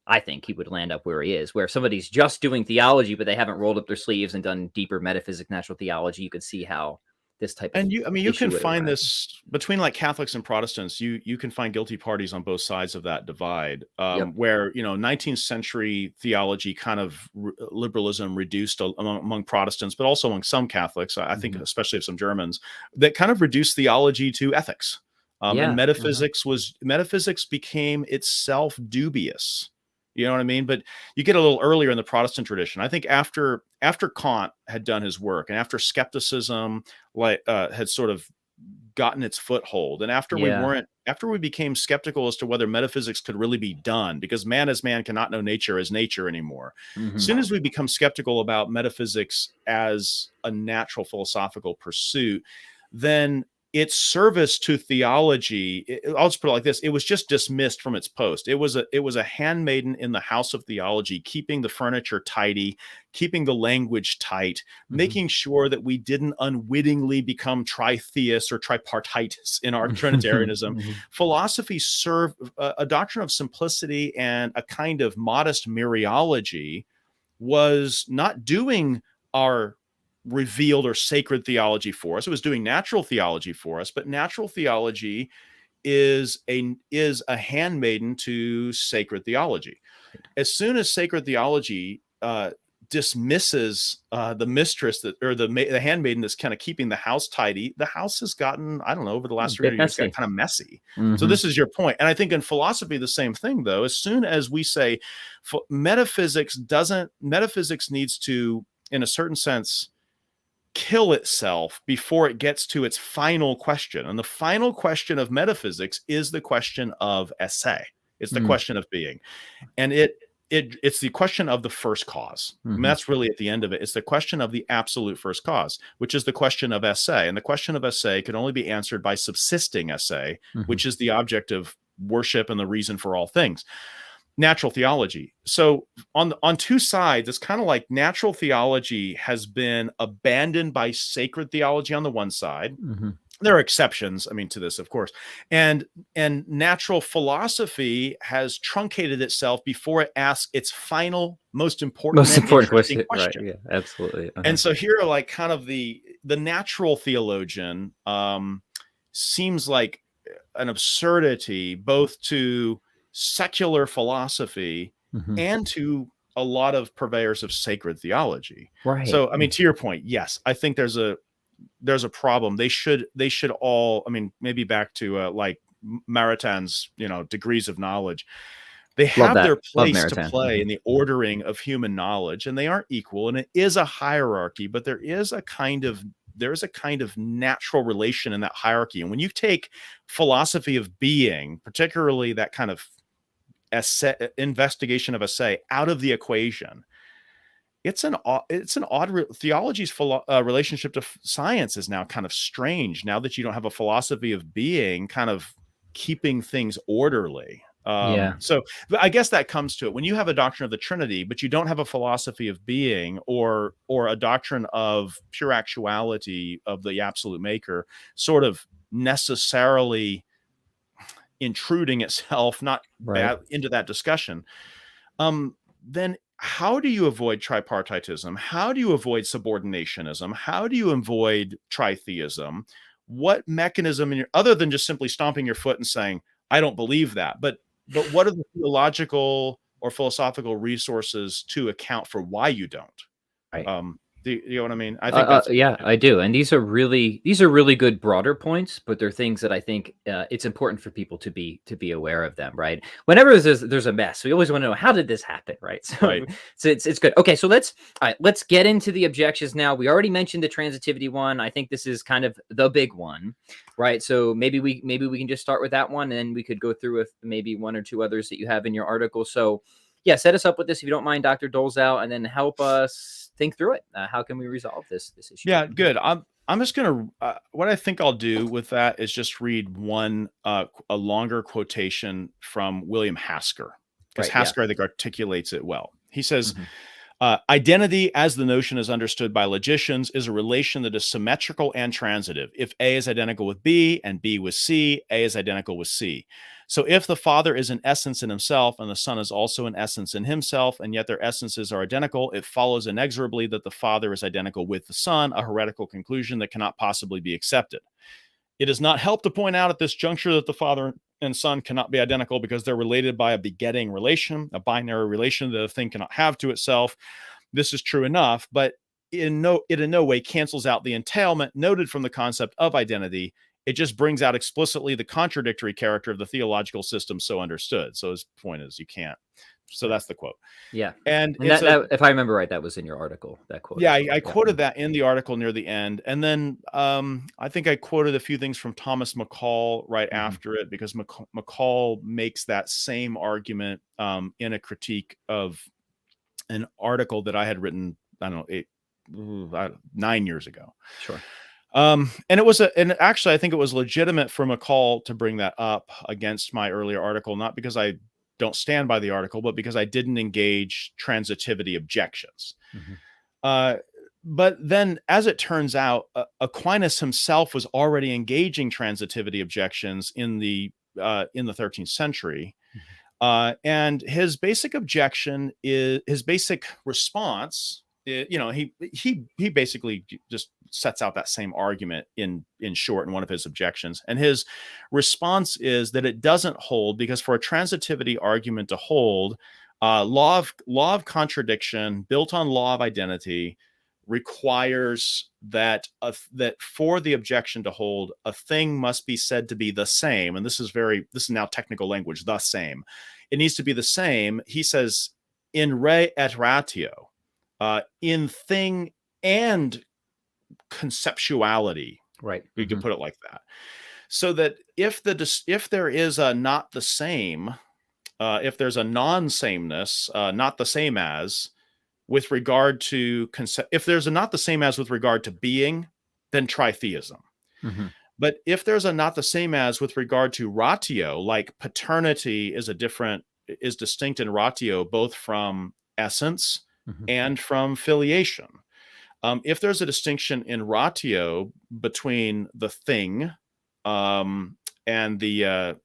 [SPEAKER 1] I think he would land up where he is, where if somebody's just doing theology, but they haven't rolled up their sleeves and done deeper metaphysics, natural theology, you could see how this type of
[SPEAKER 2] And I mean, you can
[SPEAKER 1] issue would
[SPEAKER 2] find
[SPEAKER 1] arise.
[SPEAKER 2] this between like Catholics and Protestants. You can find guilty parties on both sides of that divide,
[SPEAKER 1] Yep.
[SPEAKER 2] where 19th century theology kind of liberalism reduced among Protestants, but also among some Catholics. I think,
[SPEAKER 1] Hmm.
[SPEAKER 2] especially of some Germans, that kind of reduced theology to ethics, and
[SPEAKER 1] Yeah. Hmm.
[SPEAKER 2] metaphysics became itself dubious. You know what I mean? But you get a little earlier in the Protestant tradition. I think after Kant had done his work and after skepticism had sort of gotten its foothold, and
[SPEAKER 1] Yeah.
[SPEAKER 2] after we became skeptical as to whether metaphysics could really be done, because man as man cannot know nature as nature anymore. As
[SPEAKER 1] Hmm.
[SPEAKER 2] soon as we become skeptical about metaphysics as a natural philosophical pursuit, then its service to theology, I'll just put it like this: it was just dismissed from its post. It was a handmaiden in the house of theology, keeping the furniture tidy, keeping the language tight,
[SPEAKER 1] Hmm.
[SPEAKER 2] making sure that we didn't unwittingly become tritheists or tripartites in our Trinitarianism.
[SPEAKER 1] Hmm.
[SPEAKER 2] Philosophy served a doctrine of simplicity and a kind of modest Mariology was not doing our revealed or sacred theology for us. It was doing natural theology for us, but natural theology is a handmaiden to sacred theology. As soon as sacred theology dismisses the mistress that, or the handmaiden that's kind of keeping the house tidy, the house has gotten, I don't know, over the
[SPEAKER 1] A
[SPEAKER 2] last
[SPEAKER 1] bit
[SPEAKER 2] 300 years, got
[SPEAKER 1] messy.
[SPEAKER 2] kind of messy. So
[SPEAKER 1] Hmm.
[SPEAKER 2] this is your point. And I think in philosophy, the same thing, though. As soon as we say metaphysics needs to, in a certain sense, kill itself before it gets to its final question. And the final question of metaphysics is the question of esse. It's the
[SPEAKER 1] Mm.
[SPEAKER 2] question of being. And it's the question of the first cause. I mean,
[SPEAKER 1] Hmm.
[SPEAKER 2] that's really at the end of it. It's the question of the absolute first cause, which is the question of esse. And the question of esse can only be answered by subsisting esse,
[SPEAKER 1] Hmm.
[SPEAKER 2] which is the object of worship and the reason for all things. Natural theology. So on two sides, it's kind of like natural theology has been abandoned by sacred theology on the one side.
[SPEAKER 1] Hmm.
[SPEAKER 2] There are exceptions, I mean, to this, of course, and natural philosophy has truncated itself before it asks its final, most important
[SPEAKER 1] Most
[SPEAKER 2] and
[SPEAKER 1] important
[SPEAKER 2] interesting
[SPEAKER 1] question, right?
[SPEAKER 2] question.
[SPEAKER 1] Yeah, absolutely. Uh-huh.
[SPEAKER 2] And so here are like kind of the natural theologian seems like an absurdity both to secular philosophy
[SPEAKER 1] Hmm.
[SPEAKER 2] and to a lot of purveyors of sacred theology.
[SPEAKER 1] Right.
[SPEAKER 2] So, I mean, to your point, yes, I think there's a problem. They should all, I mean, maybe back to like Maritan's, degrees of knowledge. They
[SPEAKER 1] Love
[SPEAKER 2] have
[SPEAKER 1] that.
[SPEAKER 2] their
[SPEAKER 1] Love
[SPEAKER 2] place to
[SPEAKER 1] Maritain.
[SPEAKER 2] play
[SPEAKER 1] Hmm.
[SPEAKER 2] in the ordering of human knowledge, and they aren't equal, and it is a hierarchy, but there is a kind of natural relation in that hierarchy. And when you take philosophy of being, particularly that kind of investigation of esse, out of the equation, it's an odd theology's relationship to science is now kind of strange now that you don't have a philosophy of being kind of keeping things orderly.
[SPEAKER 1] Yeah.
[SPEAKER 2] So I guess that comes to it when you have a doctrine of the Trinity, but you don't have a philosophy of being or a doctrine of pure actuality of the absolute maker, sort of necessarily intruding itself not
[SPEAKER 1] Right.
[SPEAKER 2] bad into that discussion. Then how do you avoid tripartitism? How do you avoid subordinationism? How do you avoid tritheism? What mechanism other than just simply stomping your foot and saying, I don't believe that, but what are the theological or philosophical resources to account for why you don't?
[SPEAKER 1] Right.
[SPEAKER 2] Um, You know what I mean? I think that's
[SPEAKER 1] Yeah, I do. And these are really good broader points, but they're things that I think it's important for people to be aware of them, right? Whenever there's a mess, we always want to know, how did this happen, right?
[SPEAKER 2] right.
[SPEAKER 1] So it's good. Okay, so let's get into the objections now. We already mentioned the transitivity one. I think this is kind of the big one, right? So maybe we can just start with that one, and then we could go through with maybe one or two others that you have in your article. So yeah, set us up with this if you don't mind, Dr. Dolezal, and then help us think through it. How can we resolve this issue?
[SPEAKER 2] Yeah, good. I'm just gonna what I think I'll do with that is just read one a longer quotation from William Hasker, because
[SPEAKER 1] Right. Yeah.
[SPEAKER 2] Hasker I think articulates it well. He says,
[SPEAKER 1] Hmm.
[SPEAKER 2] identity, as the notion is understood by logicians, is a relation that is symmetrical and transitive. If A is identical with B and B with C, A is identical with C. So if the Father is an essence in himself and the Son is also an essence in himself, and yet their essences are identical, it follows inexorably that the Father is identical with the Son, a heretical conclusion that cannot possibly be accepted. It does not help to point out at this juncture that the Father and Son cannot be identical because they're related by a begetting relation, a binary relation that a thing cannot have to itself. This is true enough, but it in no way cancels out the entailment noted from the concept of identity. It just brings out explicitly the contradictory character of the theological system so understood. So his point is, you can't. So that's the quote.
[SPEAKER 1] Yeah.
[SPEAKER 2] And
[SPEAKER 1] And that if I remember right, that was in your article, that quote
[SPEAKER 2] yeah,
[SPEAKER 1] as well.
[SPEAKER 2] I
[SPEAKER 1] Yeah.
[SPEAKER 2] quoted that in the article near the end. And then I think I quoted a few things from Thomas McCall right after it, because McCall makes that same argument in a critique of an article that I had written, I don't know, 9 years ago.
[SPEAKER 1] Sure.
[SPEAKER 2] And and actually, I think it was legitimate for McCall to bring that up against my earlier article, not because I don't stand by the article, but because I didn't engage transitivity objections.
[SPEAKER 1] Hmm.
[SPEAKER 2] Uh, but then, as it turns out, Aquinas himself was already engaging transitivity objections in the 13th century. And his basic objection is his basic response. He basically just sets out that same argument in short in one of his objections, and his response is that it doesn't hold because for a transitivity argument to hold, law of contradiction built on law of identity requires that that for the objection to hold, a thing must be said to be the same. And this is now technical language, the same. It needs to be the same. He says, in re et ratio, in thing and conceptuality.
[SPEAKER 1] Right.
[SPEAKER 2] We can put it like that. So that if there is a not the same, if there's a non-sameness, not the same as, with regard to if there's a not the same as with regard to being, then tritheism.
[SPEAKER 1] Hmm.
[SPEAKER 2] But if there's a not the same as with regard to ratio, like paternity is distinct in ratio both from essence
[SPEAKER 1] Hmm.
[SPEAKER 2] and from filiation. If there's a distinction in ratio between the thing and the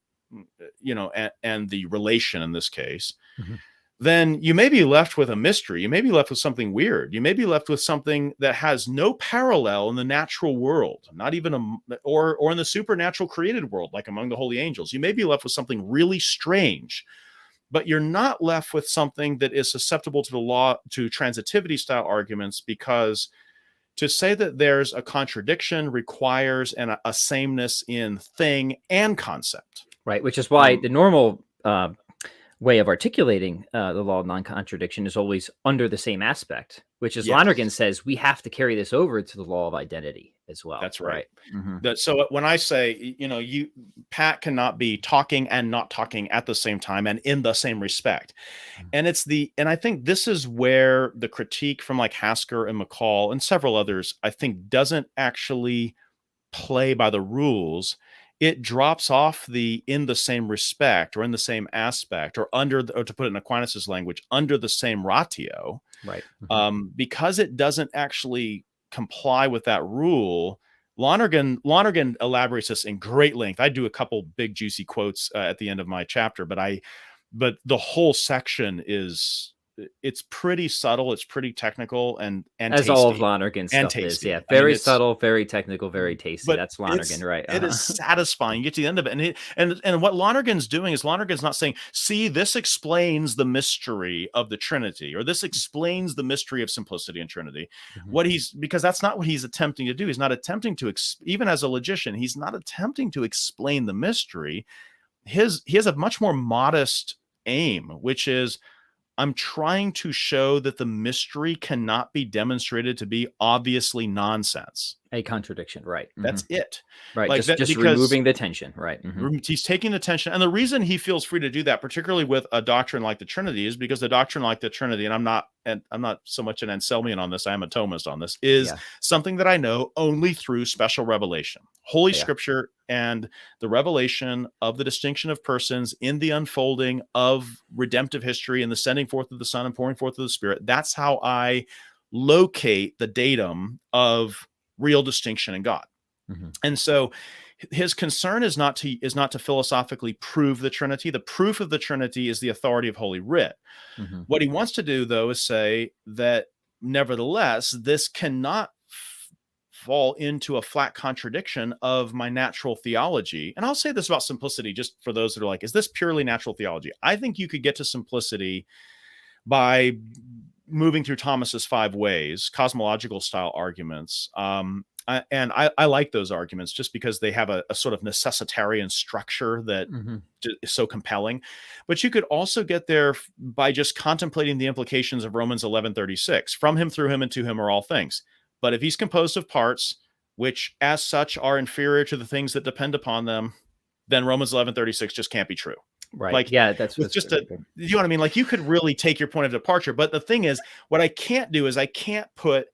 [SPEAKER 2] and the relation in this case,
[SPEAKER 1] Hmm.
[SPEAKER 2] then you may be left with a mystery. You may be left with something weird. You may be left with something that has no parallel in the natural world, not even or in the supernatural created world, like among the holy angels. You may be left with something really strange, but you're not left with something that is susceptible to transitivity style arguments, because to say that there's a contradiction requires a sameness in thing and concept.
[SPEAKER 1] Right. Which is why the normal way of articulating the law of non-contradiction is always under the same aspect, which is
[SPEAKER 2] Yes.
[SPEAKER 1] Lonergan says we have to carry this over to the law of identity as well.
[SPEAKER 2] That's right.
[SPEAKER 1] Mm-hmm.
[SPEAKER 2] So when I say, Pat cannot be talking and not talking at the same time and in the same respect. And I think this is where the critique from like Hasker and McCall and several others, I think, doesn't actually play by the rules. It drops off the in the same respect or in the same aspect or or to put it in Aquinas's language, under the same ratio.
[SPEAKER 1] Right.
[SPEAKER 2] Because it doesn't actually comply with that rule. Lonergan elaborates this in great length. I do a couple big juicy quotes at the end of my chapter, but the whole section is it's pretty subtle, it's pretty technical, and
[SPEAKER 1] As all of
[SPEAKER 2] tasty.
[SPEAKER 1] Lonergan's
[SPEAKER 2] And
[SPEAKER 1] stuff is, yeah.
[SPEAKER 2] tasty. I mean,
[SPEAKER 1] Very
[SPEAKER 2] it's
[SPEAKER 1] subtle, very technical, very tasty.
[SPEAKER 2] but
[SPEAKER 1] That's Lonergan, right?
[SPEAKER 2] it is satisfying. You get to the end of it, and what Lonergan's doing is Lonergan's not saying, "See, this explains the mystery of the Trinity," or "This explains the mystery of simplicity and Trinity."
[SPEAKER 1] Mhm.
[SPEAKER 2] Because that's not what he's attempting to do. He's not attempting to even as a logician, he's not attempting to explain the mystery. He has a much more modest aim, which is, I'm trying to show that the mystery cannot be demonstrated to be obviously nonsense.
[SPEAKER 1] A contradiction, right.
[SPEAKER 2] That's it.
[SPEAKER 1] Right,
[SPEAKER 2] Like that,
[SPEAKER 1] just
[SPEAKER 2] because
[SPEAKER 1] removing the tension, right.
[SPEAKER 2] he's taking the tension. And the reason he feels free to do that, particularly with a doctrine like the Trinity, is because the doctrine like the Trinity, and I'm not so much an Anselmian on this, I am a Thomist on this, is something that I know only through special revelation. Holy Scripture and the revelation of the distinction of persons in the unfolding of redemptive history and the sending forth of the Son and pouring forth of the Spirit. That's how I locate the datum of real distinction in God. And so his concern is not to philosophically prove the Trinity. The proof of the Trinity is the authority of Holy Writ. What he wants to do, though, is say that nevertheless, this cannot fall into a flat contradiction of my natural theology. And I'll say this about simplicity, just for those that are like, is this purely natural theology? I think you could get to simplicity by moving through Thomas's 5 ways, cosmological style arguments. I like those arguments just because they have a sort of necessitarian structure that is so compelling. But you could also get there by just contemplating the implications of Romans 11:36. From him, through him, and to him are all things. But if he's composed of parts, which as such are inferior to the things that depend upon them, then Romans 11:36 just can't be true.
[SPEAKER 1] Right.
[SPEAKER 2] Like,
[SPEAKER 1] yeah, that's
[SPEAKER 2] just you know what I mean? Like, you could really take your point of departure. But the thing is, what I can't do is I can't put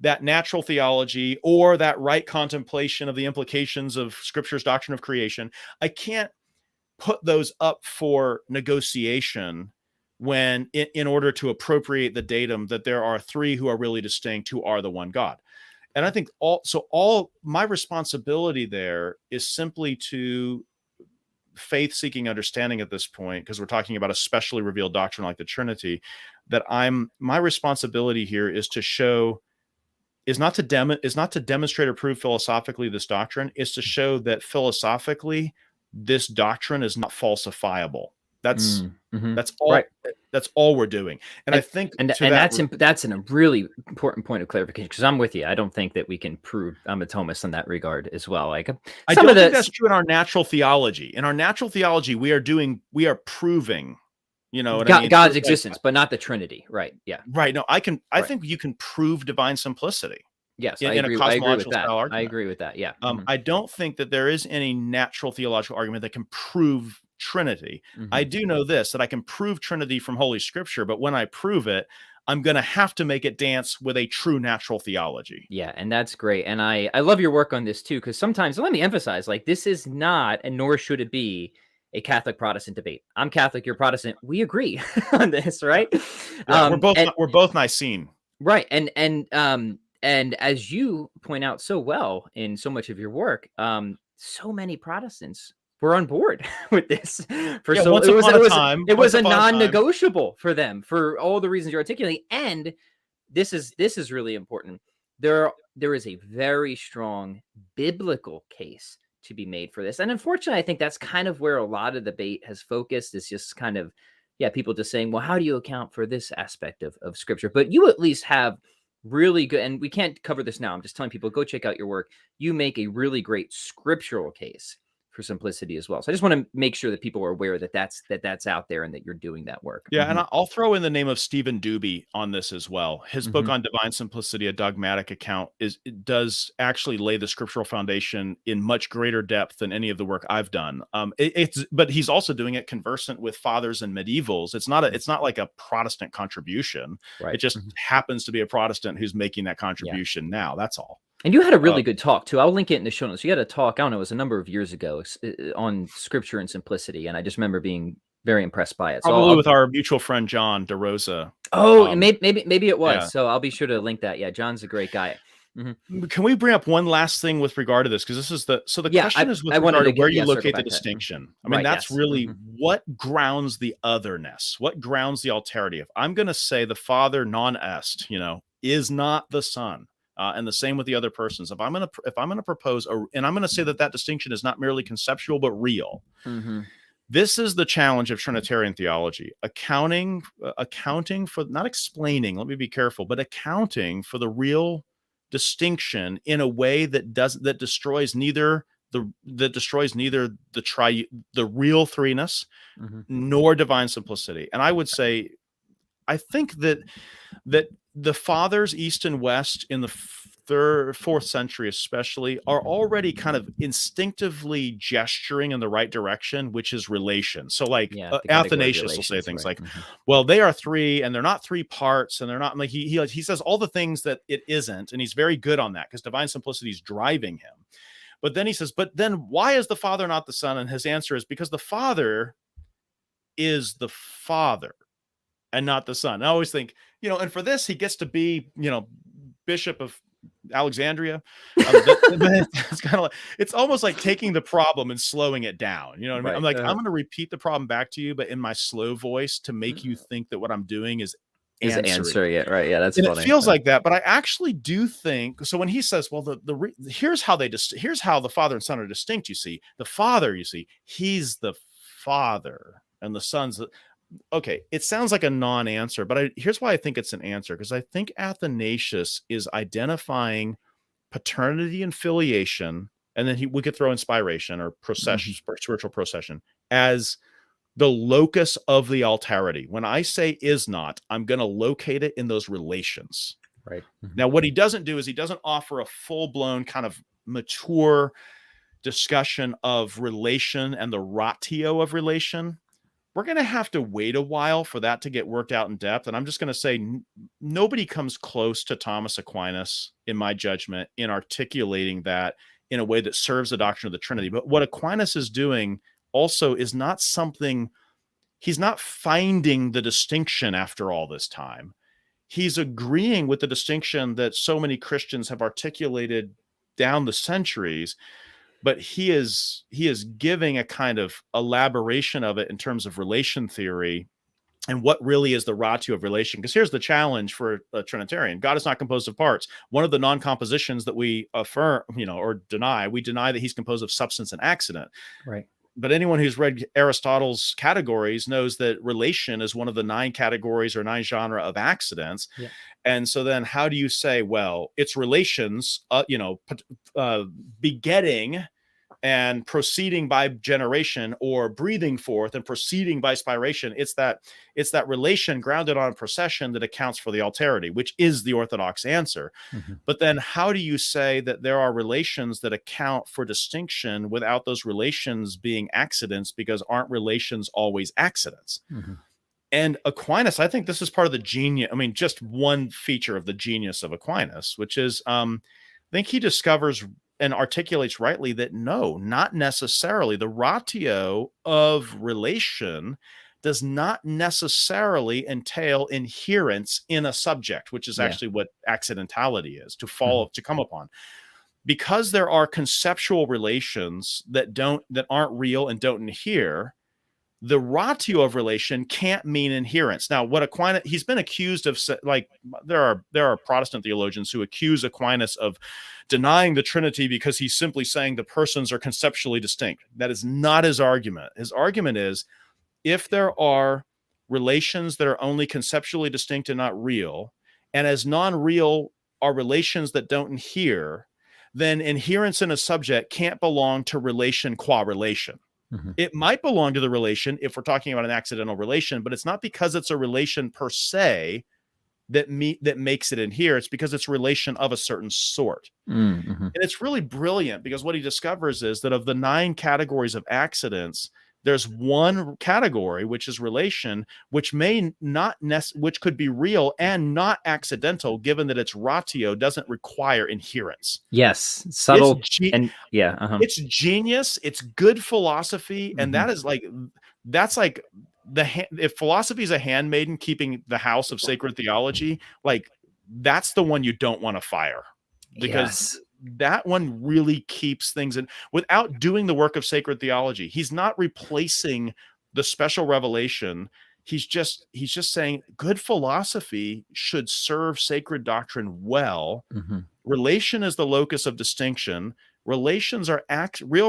[SPEAKER 2] that natural theology or that right contemplation of the implications of Scripture's doctrine of creation, I can't put those up for negotiation when in order to appropriate the datum that there are 3 who are really distinct, who are the one God. And I think all my responsibility there is simply to faith-seeking understanding at this point, because we're talking about a specially revealed doctrine like the Trinity, that my responsibility here is to show, is not to demonstrate or prove philosophically this doctrine, is to show that philosophically this doctrine is not falsifiable. That's all.
[SPEAKER 1] Right.
[SPEAKER 2] That's all we're doing. And I think,
[SPEAKER 1] that's a really important point of clarification, because I'm with you. I don't think that we can prove I'm a Thomist in that regard as well. Like,
[SPEAKER 2] I don't think that's true in our natural theology. In our natural theology, we are proving, you know, what I mean?
[SPEAKER 1] God's existence, but not the Trinity. Right. Yeah.
[SPEAKER 2] Right. No, I think you can prove divine simplicity.
[SPEAKER 1] Yes,
[SPEAKER 2] I agree with that.
[SPEAKER 1] I agree with that. Yeah.
[SPEAKER 2] I don't think that there is any natural theological argument that can prove Trinity. I do know this, that I can prove Trinity from Holy Scripture, but when I prove it, I'm going to have to make it dance with a true natural theology.
[SPEAKER 1] Yeah, and that's great. And I love your work on this too, because sometimes, let me emphasize, like, this is not, and nor should it be, a Catholic Protestant debate. I'm Catholic, you're Protestant. We agree on this, right?
[SPEAKER 2] Yeah, we're both Nicene.
[SPEAKER 1] Right. And as you point out so well in so much of your work, so many Protestants were on board with this. It was a non-negotiable for them for all the reasons you're articulating. And this is really important. There is a very strong biblical case to be made for this. And unfortunately, I think that's kind of where a lot of debate has focused. It's just kind of, people just saying, well, how do you account for this aspect of Scripture? But you at least have really good, and we can't cover this now, I'm just telling people, go check out your work. You make a really great scriptural case for simplicity as well. So I just want to make sure that people are aware that that's out there and that you're doing that work.
[SPEAKER 2] Yeah, and I'll throw in the name of Stephen Doobie on this as well. His book on divine simplicity, A Dogmatic Account, it does actually lay the scriptural foundation in much greater depth than any of the work I've done. But he's also doing it conversant with fathers and medievals. It's not like a Protestant contribution. Right. It just happens to be a Protestant who's making that contribution now. That's all.
[SPEAKER 1] And you had a really good talk too. I'll link it in the show notes. You had a talk, I don't know, it was a number of years ago, on Scripture and simplicity, and I just remember being very impressed by it.
[SPEAKER 2] Probably with our mutual friend John DeRosa.
[SPEAKER 1] Oh, maybe it was. Yeah. So I'll be sure to link that. Yeah, John's a great guy. Mhm.
[SPEAKER 2] Can we bring up one last thing with regard to this? Because this is the
[SPEAKER 1] Yeah,
[SPEAKER 2] question is with
[SPEAKER 1] I wanted
[SPEAKER 2] regard to
[SPEAKER 1] to
[SPEAKER 2] where
[SPEAKER 1] get
[SPEAKER 2] you
[SPEAKER 1] yeah, circle
[SPEAKER 2] locate the
[SPEAKER 1] back to that. Mhm.
[SPEAKER 2] distinction. I mean,
[SPEAKER 1] Right,
[SPEAKER 2] that's
[SPEAKER 1] yes.
[SPEAKER 2] really
[SPEAKER 1] Mhm.
[SPEAKER 2] what grounds the otherness, what grounds the alterity. If I'm going to say the Father non est, is not the Son, and the same with the other persons. If I'm gonna propose, and I'm going to say that that distinction is not merely conceptual but real.
[SPEAKER 1] Mhm.
[SPEAKER 2] This is the challenge of Trinitarian theology: accounting for, not explaining. Let me be careful, but accounting for the real distinction in a way that destroys neither the real threeness
[SPEAKER 1] Mhm.
[SPEAKER 2] nor divine simplicity. And I would say, I think that the fathers east and west in the fourth century especially are already kind of instinctively gesturing in the right direction, which is relation. So like
[SPEAKER 1] Yeah, the category of
[SPEAKER 2] Athanasius will say
[SPEAKER 1] relations,
[SPEAKER 2] things
[SPEAKER 1] right.
[SPEAKER 2] like,
[SPEAKER 1] Mhm.
[SPEAKER 2] well, they are three and they're not three parts, and they're not, like, he says all the things that it isn't, and he's very good on that because divine simplicity is driving him. But then he says, but then why is the Father not the Son? And his answer is because the Father is the Father and not the Son. I always think, and for this, he gets to be, Bishop of Alexandria. It's kind of like, it's almost like taking the problem and slowing it down. You know what I mean? I'm
[SPEAKER 1] Right.
[SPEAKER 2] like, I'm going to repeat the problem back to you, but in my slow voice to make you think that what I'm doing is
[SPEAKER 1] Is
[SPEAKER 2] answering.
[SPEAKER 1] answering it, right? Yeah, that's
[SPEAKER 2] And it
[SPEAKER 1] funny.
[SPEAKER 2] feels like that, but I actually do think so. When he says, "Well, here's how here's how the Father and Son are distinct," you see, the Father, he's the Father, and the Son's the, okay, it sounds like a non-answer, but here's why I think it's an answer, because I think Athanasius is identifying paternity and filiation, and then we could throw inspiration or procession,
[SPEAKER 1] Mhm.
[SPEAKER 2] spiritual procession, as the locus of the alterity. When I say is not, I'm going to locate it in those relations.
[SPEAKER 1] Right. Mhm.
[SPEAKER 2] Now, what he doesn't do is he doesn't offer a full-blown kind of mature discussion of relation and the ratio of relation. We're going to have to wait a while for that to get worked out in depth. And I'm just going to say nobody comes close to Thomas Aquinas, in my judgment, in articulating that in a way that serves the doctrine of the Trinity. But what Aquinas is doing also is not something, he's not finding the distinction after all this time. He's agreeing with the distinction that so many Christians have articulated down the centuries, but he is giving a kind of elaboration of it in terms of relation theory and what really is the ratio of relation. Because here's the challenge for a Trinitarian: God is not composed of parts. One of the non-compositions that we affirm, or deny, we deny that he's composed of substance and accident.
[SPEAKER 1] Right.
[SPEAKER 2] But anyone who's read Aristotle's categories knows that relation is one of the 9 categories or 9 genera of accidents.
[SPEAKER 1] Yeah.
[SPEAKER 2] And so then how do you say, well, it's relations, begetting and proceeding by generation, or breathing forth and proceeding by spiration? It's that relation grounded on procession that accounts for the alterity, which is the orthodox answer.
[SPEAKER 1] Mhm.
[SPEAKER 2] But then how do you say that there are relations that account for distinction without those relations being accidents? Because aren't relations always accidents?
[SPEAKER 1] Mhm.
[SPEAKER 2] And Aquinas, I think this is part of the genius. I mean, just one feature of the genius of Aquinas, which is, I think he discovers and articulates rightly that no, not necessarily. The ratio of relation does not necessarily entail inherence in a subject, which is
[SPEAKER 1] Yeah.
[SPEAKER 2] actually what accidentality is,
[SPEAKER 1] Mhm.
[SPEAKER 2] to come upon. Because there are conceptual relations that aren't real and don't inhere, the ratio of relation can't mean inherence. Now, what Aquinas, he's been accused of, like, there are Protestant theologians who accuse Aquinas of denying the Trinity because he's simply saying the persons are conceptually distinct. That is not his argument. His argument is, if there are relations that are only conceptually distinct and not real, and as non-real are relations that don't inhere, then inherence in a subject can't belong to relation qua relation.
[SPEAKER 1] Mhm.
[SPEAKER 2] It might belong to the relation if we're talking about an accidental relation, but it's not because it's a relation per se that makes it inhere. It's because it's a relation of a certain sort.
[SPEAKER 1] Mhm.
[SPEAKER 2] And it's really brilliant, because what he discovers is that of the 9 categories of accidents, there's one category, which is relation, which may not which could be real and not accidental, given that its ratio doesn't require inherence.
[SPEAKER 1] Yes,
[SPEAKER 2] It's
[SPEAKER 1] subtle and yeah,
[SPEAKER 2] it's genius. It's good philosophy, and
[SPEAKER 1] Mhm.
[SPEAKER 2] that's like if philosophy is a handmaiden keeping the house of sacred theology, like, that's the one you don't want to fire. because
[SPEAKER 1] Yes.
[SPEAKER 2] that one really keeps things in without doing the work of sacred theology. He's not replacing the special revelation. He's just saying good philosophy should serve sacred doctrine well.
[SPEAKER 1] Hmm.
[SPEAKER 2] Relation is the locus of distinction. Real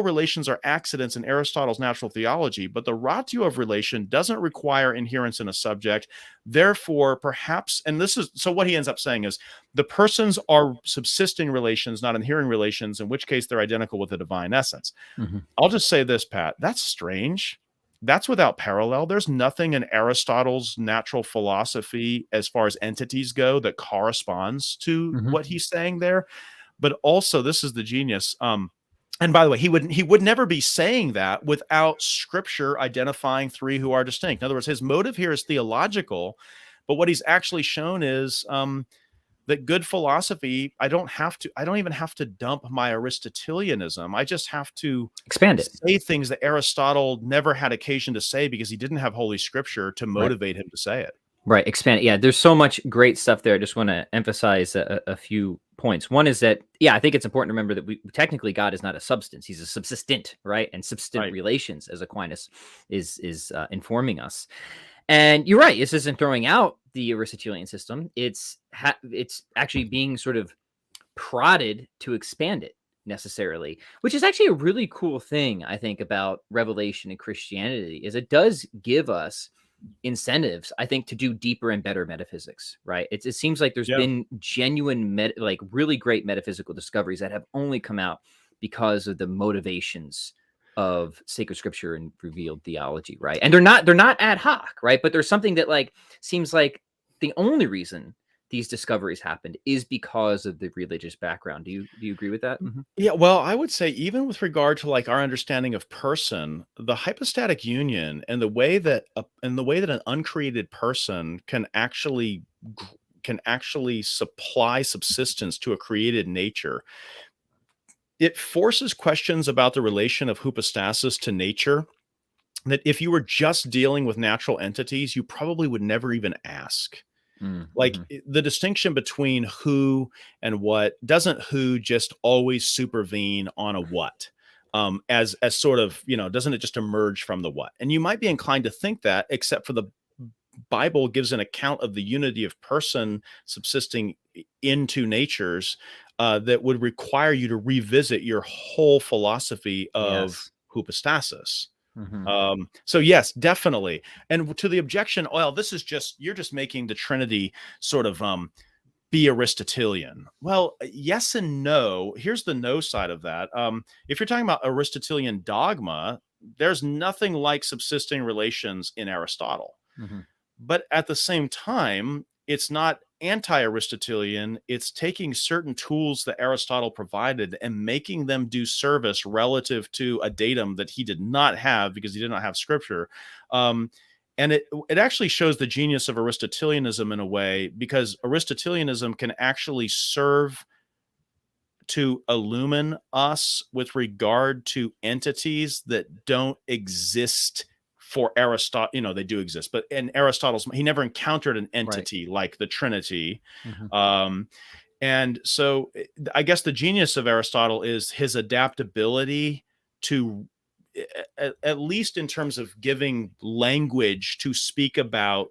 [SPEAKER 2] relations are accidents in Aristotle's natural theology, but the ratio of relation doesn't require inherence in a subject. Therefore, perhaps, and this is so what he ends up saying is the persons are subsisting relations, not inhering relations, in which case they're identical with the divine essence.
[SPEAKER 1] Hmm.
[SPEAKER 2] I'll just say this, Pat, that's strange. That's without parallel. There's nothing in Aristotle's natural philosophy as far as entities go that corresponds to
[SPEAKER 1] Hmm.
[SPEAKER 2] what he's saying there. But also, this is the genius. And by the way, he would never be saying that without scripture identifying three who are distinct. In other words, his motive here is theological, but what he's actually shown is that good philosophy, I don't even have to dump my Aristotelianism. I just have to
[SPEAKER 1] Expand it.
[SPEAKER 2] say things that Aristotle never had occasion to say because he didn't have Holy Scripture to
[SPEAKER 1] Right.
[SPEAKER 2] motivate him to say it.
[SPEAKER 1] Right. Expand it. Yeah. There's so much great stuff there. I just want to emphasize a few points. One is that, yeah, I think it's important to remember that we technically God is not a substance. He's a subsistent, right? And subsistent
[SPEAKER 2] Right.
[SPEAKER 1] relations, as Aquinas is informing us. And you're right. This isn't throwing out the Aristotelian system. It's actually being sort of prodded to expand it necessarily, which is actually a really cool thing, I think, about Revelation and Christianity, is it does give us incentives, I think, to do deeper and better metaphysics, right? It seems like there's
[SPEAKER 2] Yeah.
[SPEAKER 1] been genuine, like really great metaphysical discoveries that have only come out because of the motivations of sacred scripture and revealed theology, right? And they're not ad hoc, right? But there's something that like seems like the only reason these discoveries happened is because of the religious background. Do you agree with that? Mhm.
[SPEAKER 2] Yeah, well, I would say even with regard to like our understanding of person, the hypostatic union and the way that an uncreated person can actually supply subsistence to a created nature, it forces questions about the relation of hypostasis to nature that if you were just dealing with natural entities, you probably would never even ask. Like
[SPEAKER 1] Mm-hmm.
[SPEAKER 2] the distinction between who and what, doesn't who just always supervene on a what? As sort of, doesn't it just emerge from the what? And you might be inclined to think that, except for the Bible gives an account of the unity of person subsisting into natures that would require you to revisit your whole philosophy of
[SPEAKER 1] Yes.
[SPEAKER 2] hypostasis.
[SPEAKER 1] Mm-hmm.
[SPEAKER 2] So yes, definitely. And to the objection, well, you're just making the Trinity sort of be Aristotelian. Well, yes and no. Here's the no side of that. If you're talking about Aristotelian dogma, there's nothing like subsisting relations in Aristotle.
[SPEAKER 1] Mm-hmm.
[SPEAKER 2] But at the same time, it's not anti-Aristotelian. It's taking certain tools that Aristotle provided and making them do service relative to a datum that he did not have because he did not have scripture. And it actually shows the genius of Aristotelianism in a way, because Aristotelianism can actually serve to illumine us with regard to entities that don't exist for Aristotle. They do exist, but in Aristotle's, he never encountered an
[SPEAKER 1] Right.
[SPEAKER 2] entity like the Trinity.
[SPEAKER 1] Mm-hmm.
[SPEAKER 2] And so I guess the genius of Aristotle is his adaptability to, at least in terms of giving language to speak about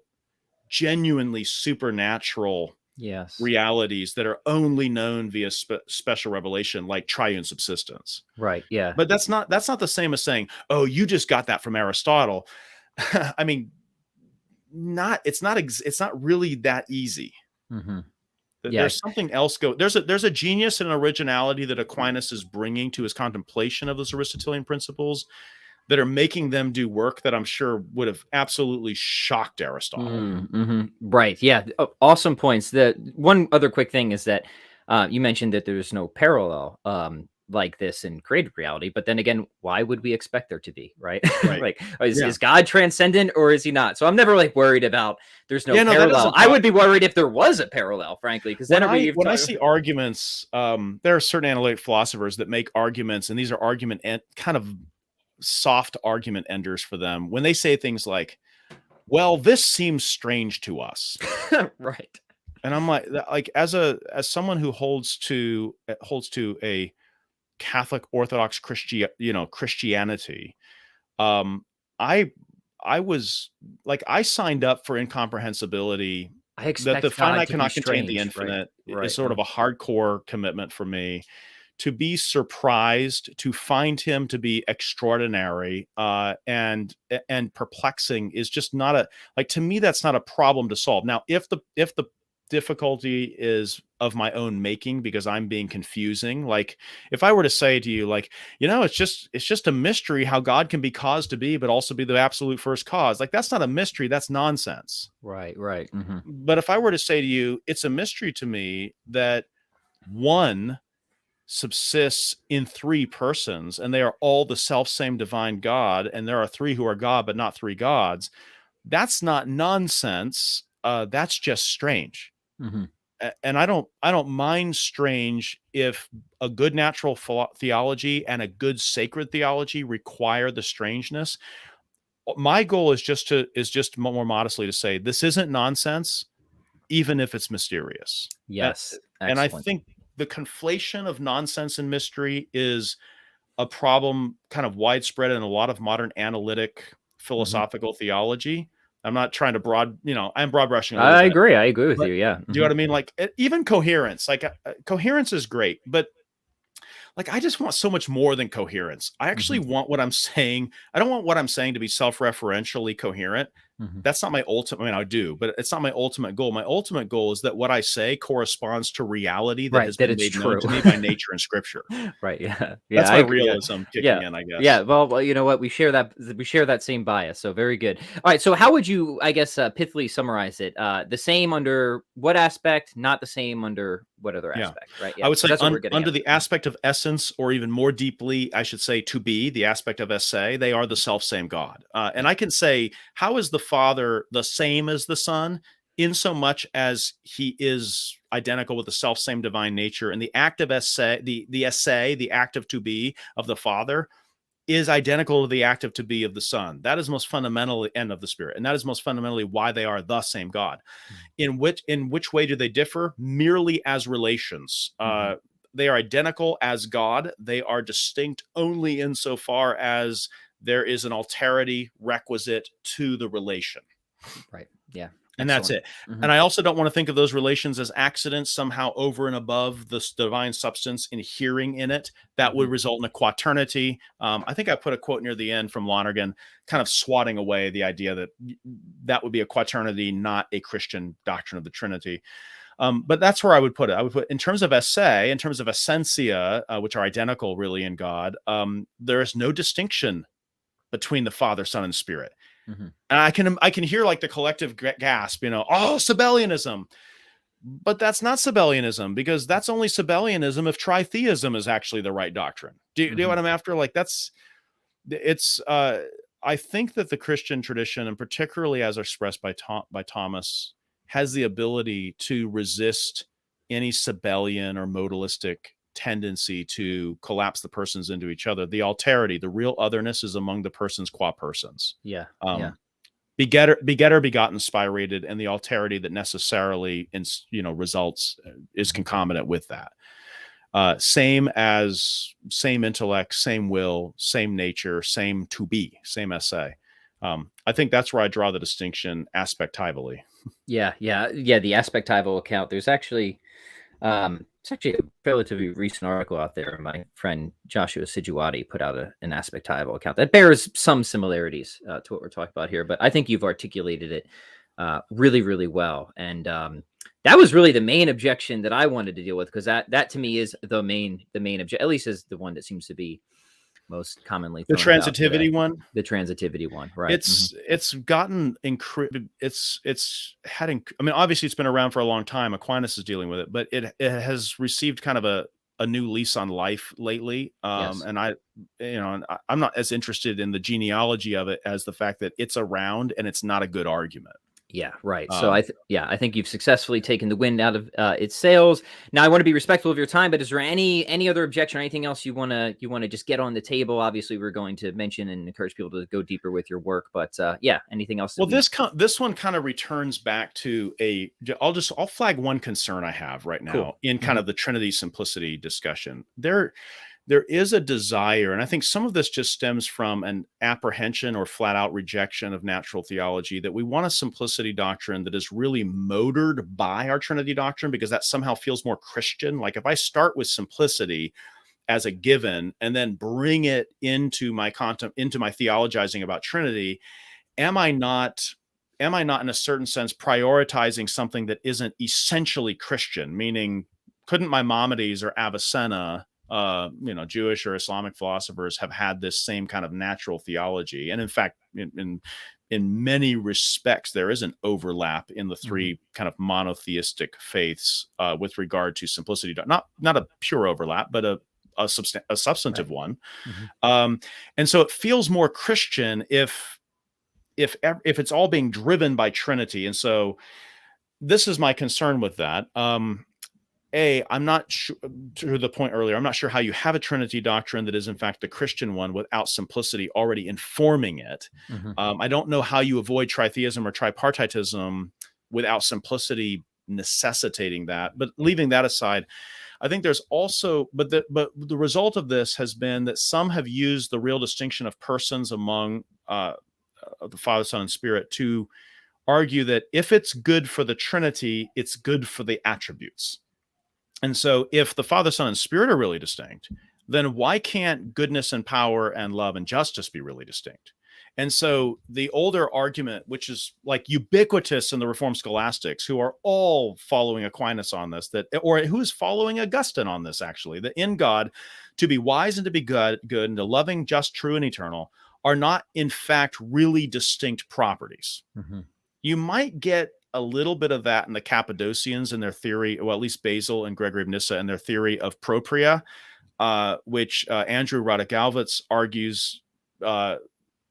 [SPEAKER 2] genuinely supernatural
[SPEAKER 1] Yes.
[SPEAKER 2] realities that are only known via special revelation, like triune subsistence.
[SPEAKER 1] Right. Yeah.
[SPEAKER 2] But that's not the same as saying, oh, you just got that from Aristotle. I mean, it's not really that easy.
[SPEAKER 1] Mm-hmm. Yeah.
[SPEAKER 2] There's something else there's a genius and an originality that Aquinas is bringing to his contemplation of those Aristotelian principles that are making them do work that I'm sure would have absolutely shocked Aristotle.
[SPEAKER 1] Mm-hmm. Right. Yeah. Awesome points. The one other quick thing is that you mentioned that there's no parallel like this in created reality, but then again, why would we expect there to be? Right.
[SPEAKER 2] Right.
[SPEAKER 1] Like,
[SPEAKER 2] Yeah.
[SPEAKER 1] is God transcendent or is he not? So I'm never like worried about there's no
[SPEAKER 2] Yeah, no, that
[SPEAKER 1] parallel.
[SPEAKER 2] doesn't
[SPEAKER 1] I would be worried if there was a parallel, frankly, because then
[SPEAKER 2] when I see arguments, there are certain analytic philosophers that make arguments, and these are kind of soft argument enders for them, when they say things like, well, this seems strange to us.
[SPEAKER 1] right.
[SPEAKER 2] And I'm like as someone who holds to a Catholic Orthodox Christianity, um, I I was like, I signed up for incomprehensibility,
[SPEAKER 1] I
[SPEAKER 2] that the
[SPEAKER 1] expect God
[SPEAKER 2] finite
[SPEAKER 1] to be
[SPEAKER 2] cannot contain the
[SPEAKER 1] strange, right?
[SPEAKER 2] infinite is
[SPEAKER 1] Right.
[SPEAKER 2] sort of a hardcore commitment for me. To be surprised, to find him to be extraordinary, and perplexing is just not a, like, to me, that's not a problem to solve. Now, if the difficulty is of my own making because I'm being confusing, like if I were to say to you, like, it's just a mystery how God can be caused to be, but also be the absolute first cause. Like, that's not a mystery, that's nonsense.
[SPEAKER 1] Right, right. Hmm.
[SPEAKER 2] But if I were to say to you, it's a mystery to me that one subsists in three persons and they are all the self same divine God, and there are three who are God but not three gods, that's not nonsense. That's just strange.
[SPEAKER 1] Hmm.
[SPEAKER 2] And I don't mind strange if a good natural theology and a good sacred theology require the strangeness. My goal is just more modestly to say this isn't nonsense, even if it's mysterious. And,
[SPEAKER 1] Yes.
[SPEAKER 2] and I
[SPEAKER 1] Excellent.
[SPEAKER 2] think the conflation of nonsense and mystery is a problem kind of widespread in a lot of modern analytic
[SPEAKER 1] Hmm.
[SPEAKER 2] philosophical theology. I'm not trying to I'm broad brushing a little
[SPEAKER 1] I
[SPEAKER 2] bit,
[SPEAKER 1] agree. I agree with
[SPEAKER 2] but
[SPEAKER 1] you. Yeah.
[SPEAKER 2] do you know
[SPEAKER 1] Hmm.
[SPEAKER 2] what I mean? Like, even coherence, like, coherence is great, but like, I just want so much more than coherence. I actually
[SPEAKER 1] Hmm.
[SPEAKER 2] want what I'm saying. I don't want what I'm saying to be self-referentially coherent.
[SPEAKER 1] Hmm.
[SPEAKER 2] That's not my ultimate. I mean, I do, but it's not my ultimate goal. My ultimate goal is that what I say corresponds to reality that
[SPEAKER 1] Right.
[SPEAKER 2] has
[SPEAKER 1] That
[SPEAKER 2] been
[SPEAKER 1] it's
[SPEAKER 2] made known
[SPEAKER 1] true.
[SPEAKER 2] to me by nature and scripture.
[SPEAKER 1] Right. Yeah. Yeah.
[SPEAKER 2] That's
[SPEAKER 1] I
[SPEAKER 2] my
[SPEAKER 1] agree. Yeah.
[SPEAKER 2] realism kicking
[SPEAKER 1] Yeah.
[SPEAKER 2] in, I
[SPEAKER 1] Yeah.
[SPEAKER 2] guess.
[SPEAKER 1] Well, you know what? We share that same bias. So very good. All right. So how would you, I guess, pithily summarize it? The same under what aspect? Not the same under what other
[SPEAKER 2] Yeah.
[SPEAKER 1] aspect? Right.
[SPEAKER 2] I
[SPEAKER 1] Yeah.
[SPEAKER 2] would
[SPEAKER 1] Because
[SPEAKER 2] say
[SPEAKER 1] that's what we're getting
[SPEAKER 2] under
[SPEAKER 1] at.
[SPEAKER 2] the aspect of essence, or even more deeply, I should say, to be the aspect of esse, they are the self same God. And
[SPEAKER 1] Yeah.
[SPEAKER 2] I can say, how is the Father the same as the Son? In so much as he is identical with the self same divine nature, and the act of esse, the esse, the act of to be of the Father, is identical to the active to be of the Son. That is most fundamentally, and of the Spirit, and that is most fundamentally why they are the same God. In which way do they differ? Merely as relations.
[SPEAKER 1] Mm-hmm.
[SPEAKER 2] They are identical as God. They are distinct only insofar as there is an alterity requisite to the relation.
[SPEAKER 1] Right. Yeah.
[SPEAKER 2] And that's
[SPEAKER 1] Excellent.
[SPEAKER 2] it.
[SPEAKER 1] Hmm.
[SPEAKER 2] And I also don't want to think of those relations as accidents somehow over and above the divine substance inhering in it. That
[SPEAKER 1] Hmm.
[SPEAKER 2] would result in a quaternity. I think I put a quote near the end from Lonergan, kind of swatting away the idea that that would be a quaternity, not a Christian doctrine of the Trinity. But that's where I would put it. I would put, in terms of esse, in terms of essentia, which are identical really in God, there is no distinction between the Father, Son, and Spirit.
[SPEAKER 1] Hmm.
[SPEAKER 2] And I can hear like the collective gasp, oh, Sabellianism. But that's not Sabellianism, because that's only Sabellianism if tritheism is actually the right doctrine. Do you know
[SPEAKER 1] Hmm.
[SPEAKER 2] what I'm after? Like, it's I think that the Christian tradition, and particularly as expressed by Thomas, has the ability to resist any Sabellian or modalistic tendency to collapse the persons into each other. The alterity, the real otherness, is among the persons qua persons.
[SPEAKER 1] Yeah. Yeah.
[SPEAKER 2] Um, begetter, begotten, spirated, and the alterity that necessarily results is
[SPEAKER 1] Hmm.
[SPEAKER 2] concomitant with that. Same intellect, same will, same nature, same to be, same essay. I think that's where I draw the distinction aspectively.
[SPEAKER 1] Yeah. Yeah. Yeah. The aspectival account. It's actually a relatively recent article out there. My friend Joshua Sijuati put out an aspectival account that bears some similarities to what we're talking about here, but I think you've articulated it really, really well. And that was really the main objection that I wanted to deal with, because that to me is the main objection, at least is the one that seems to be most commonly
[SPEAKER 2] The
[SPEAKER 1] thrown about today.
[SPEAKER 2] transitivity one,
[SPEAKER 1] The transitivity one, right? Hmm.
[SPEAKER 2] it's gotten it's had I mean, obviously it's been around for a long time. Aquinas is dealing with it, but it has received kind of a new lease on life lately.
[SPEAKER 1] Yes.
[SPEAKER 2] And I'm not as interested in the genealogy of it as the fact that it's around and it's not a good argument.
[SPEAKER 1] Yeah, right. So
[SPEAKER 2] Um,
[SPEAKER 1] I think you've successfully taken the wind out of its sails. Now I want to be respectful of your time, but is there any other objection or anything else you want to just get on the table? Obviously, we're going to mention and encourage people to go deeper with your work, but yeah, anything else that
[SPEAKER 2] well,
[SPEAKER 1] we
[SPEAKER 2] this one kind of returns back to I'll flag one concern I have right
[SPEAKER 1] cool.
[SPEAKER 2] now in kind
[SPEAKER 1] Hmm.
[SPEAKER 2] of the Trinity simplicity discussion. There is a desire, and I think some of this just stems from an apprehension or flat out rejection of natural theology, that we want a simplicity doctrine that is really motored by our Trinity doctrine, because that somehow feels more Christian. Like if I start with simplicity as a given and then bring it into my content, into my theologizing about Trinity, am I not in a certain sense prioritizing something that isn't essentially Christian? Meaning, couldn't Maimonides or Avicenna, Jewish or Islamic philosophers, have had this same kind of natural theology? And in fact, in many respects, there is an overlap in the
[SPEAKER 1] Hmm.
[SPEAKER 2] three kind of monotheistic faiths with regard to simplicity. Not a pure overlap, but a
[SPEAKER 1] Right.
[SPEAKER 2] substantive one.
[SPEAKER 1] Hmm.
[SPEAKER 2] Um, and so it feels more Christian if it's all being driven by Trinity. And so this is my concern with that. I'm not sure, to the point earlier, I'm not sure how you have a Trinity doctrine that is in fact the Christian one without simplicity already informing it.
[SPEAKER 1] Hmm.
[SPEAKER 2] I don't know how you avoid tritheism or tripartitism without simplicity necessitating that. But leaving that aside, I think there's also, but the result of this has been that some have used the real distinction of persons among the Father, Son, and Spirit to argue that if it's good for the Trinity, it's good for the attributes. And so if the Father, Son, and Spirit are really distinct, then why can't goodness and power and love and justice be really distinct? And so the older argument, which is like ubiquitous in the Reformed scholastics, who are all following Aquinas on this, or who's following Augustine on this, actually, that in God, to be wise and to be good, and to loving, just, true, and eternal, are not in fact really distinct properties.
[SPEAKER 1] Hmm.
[SPEAKER 2] You might get a little bit of that in the Cappadocians and their theory, well, at least Basil and Gregory of Nyssa and their theory of propria, which Andrew Radigalvitz argues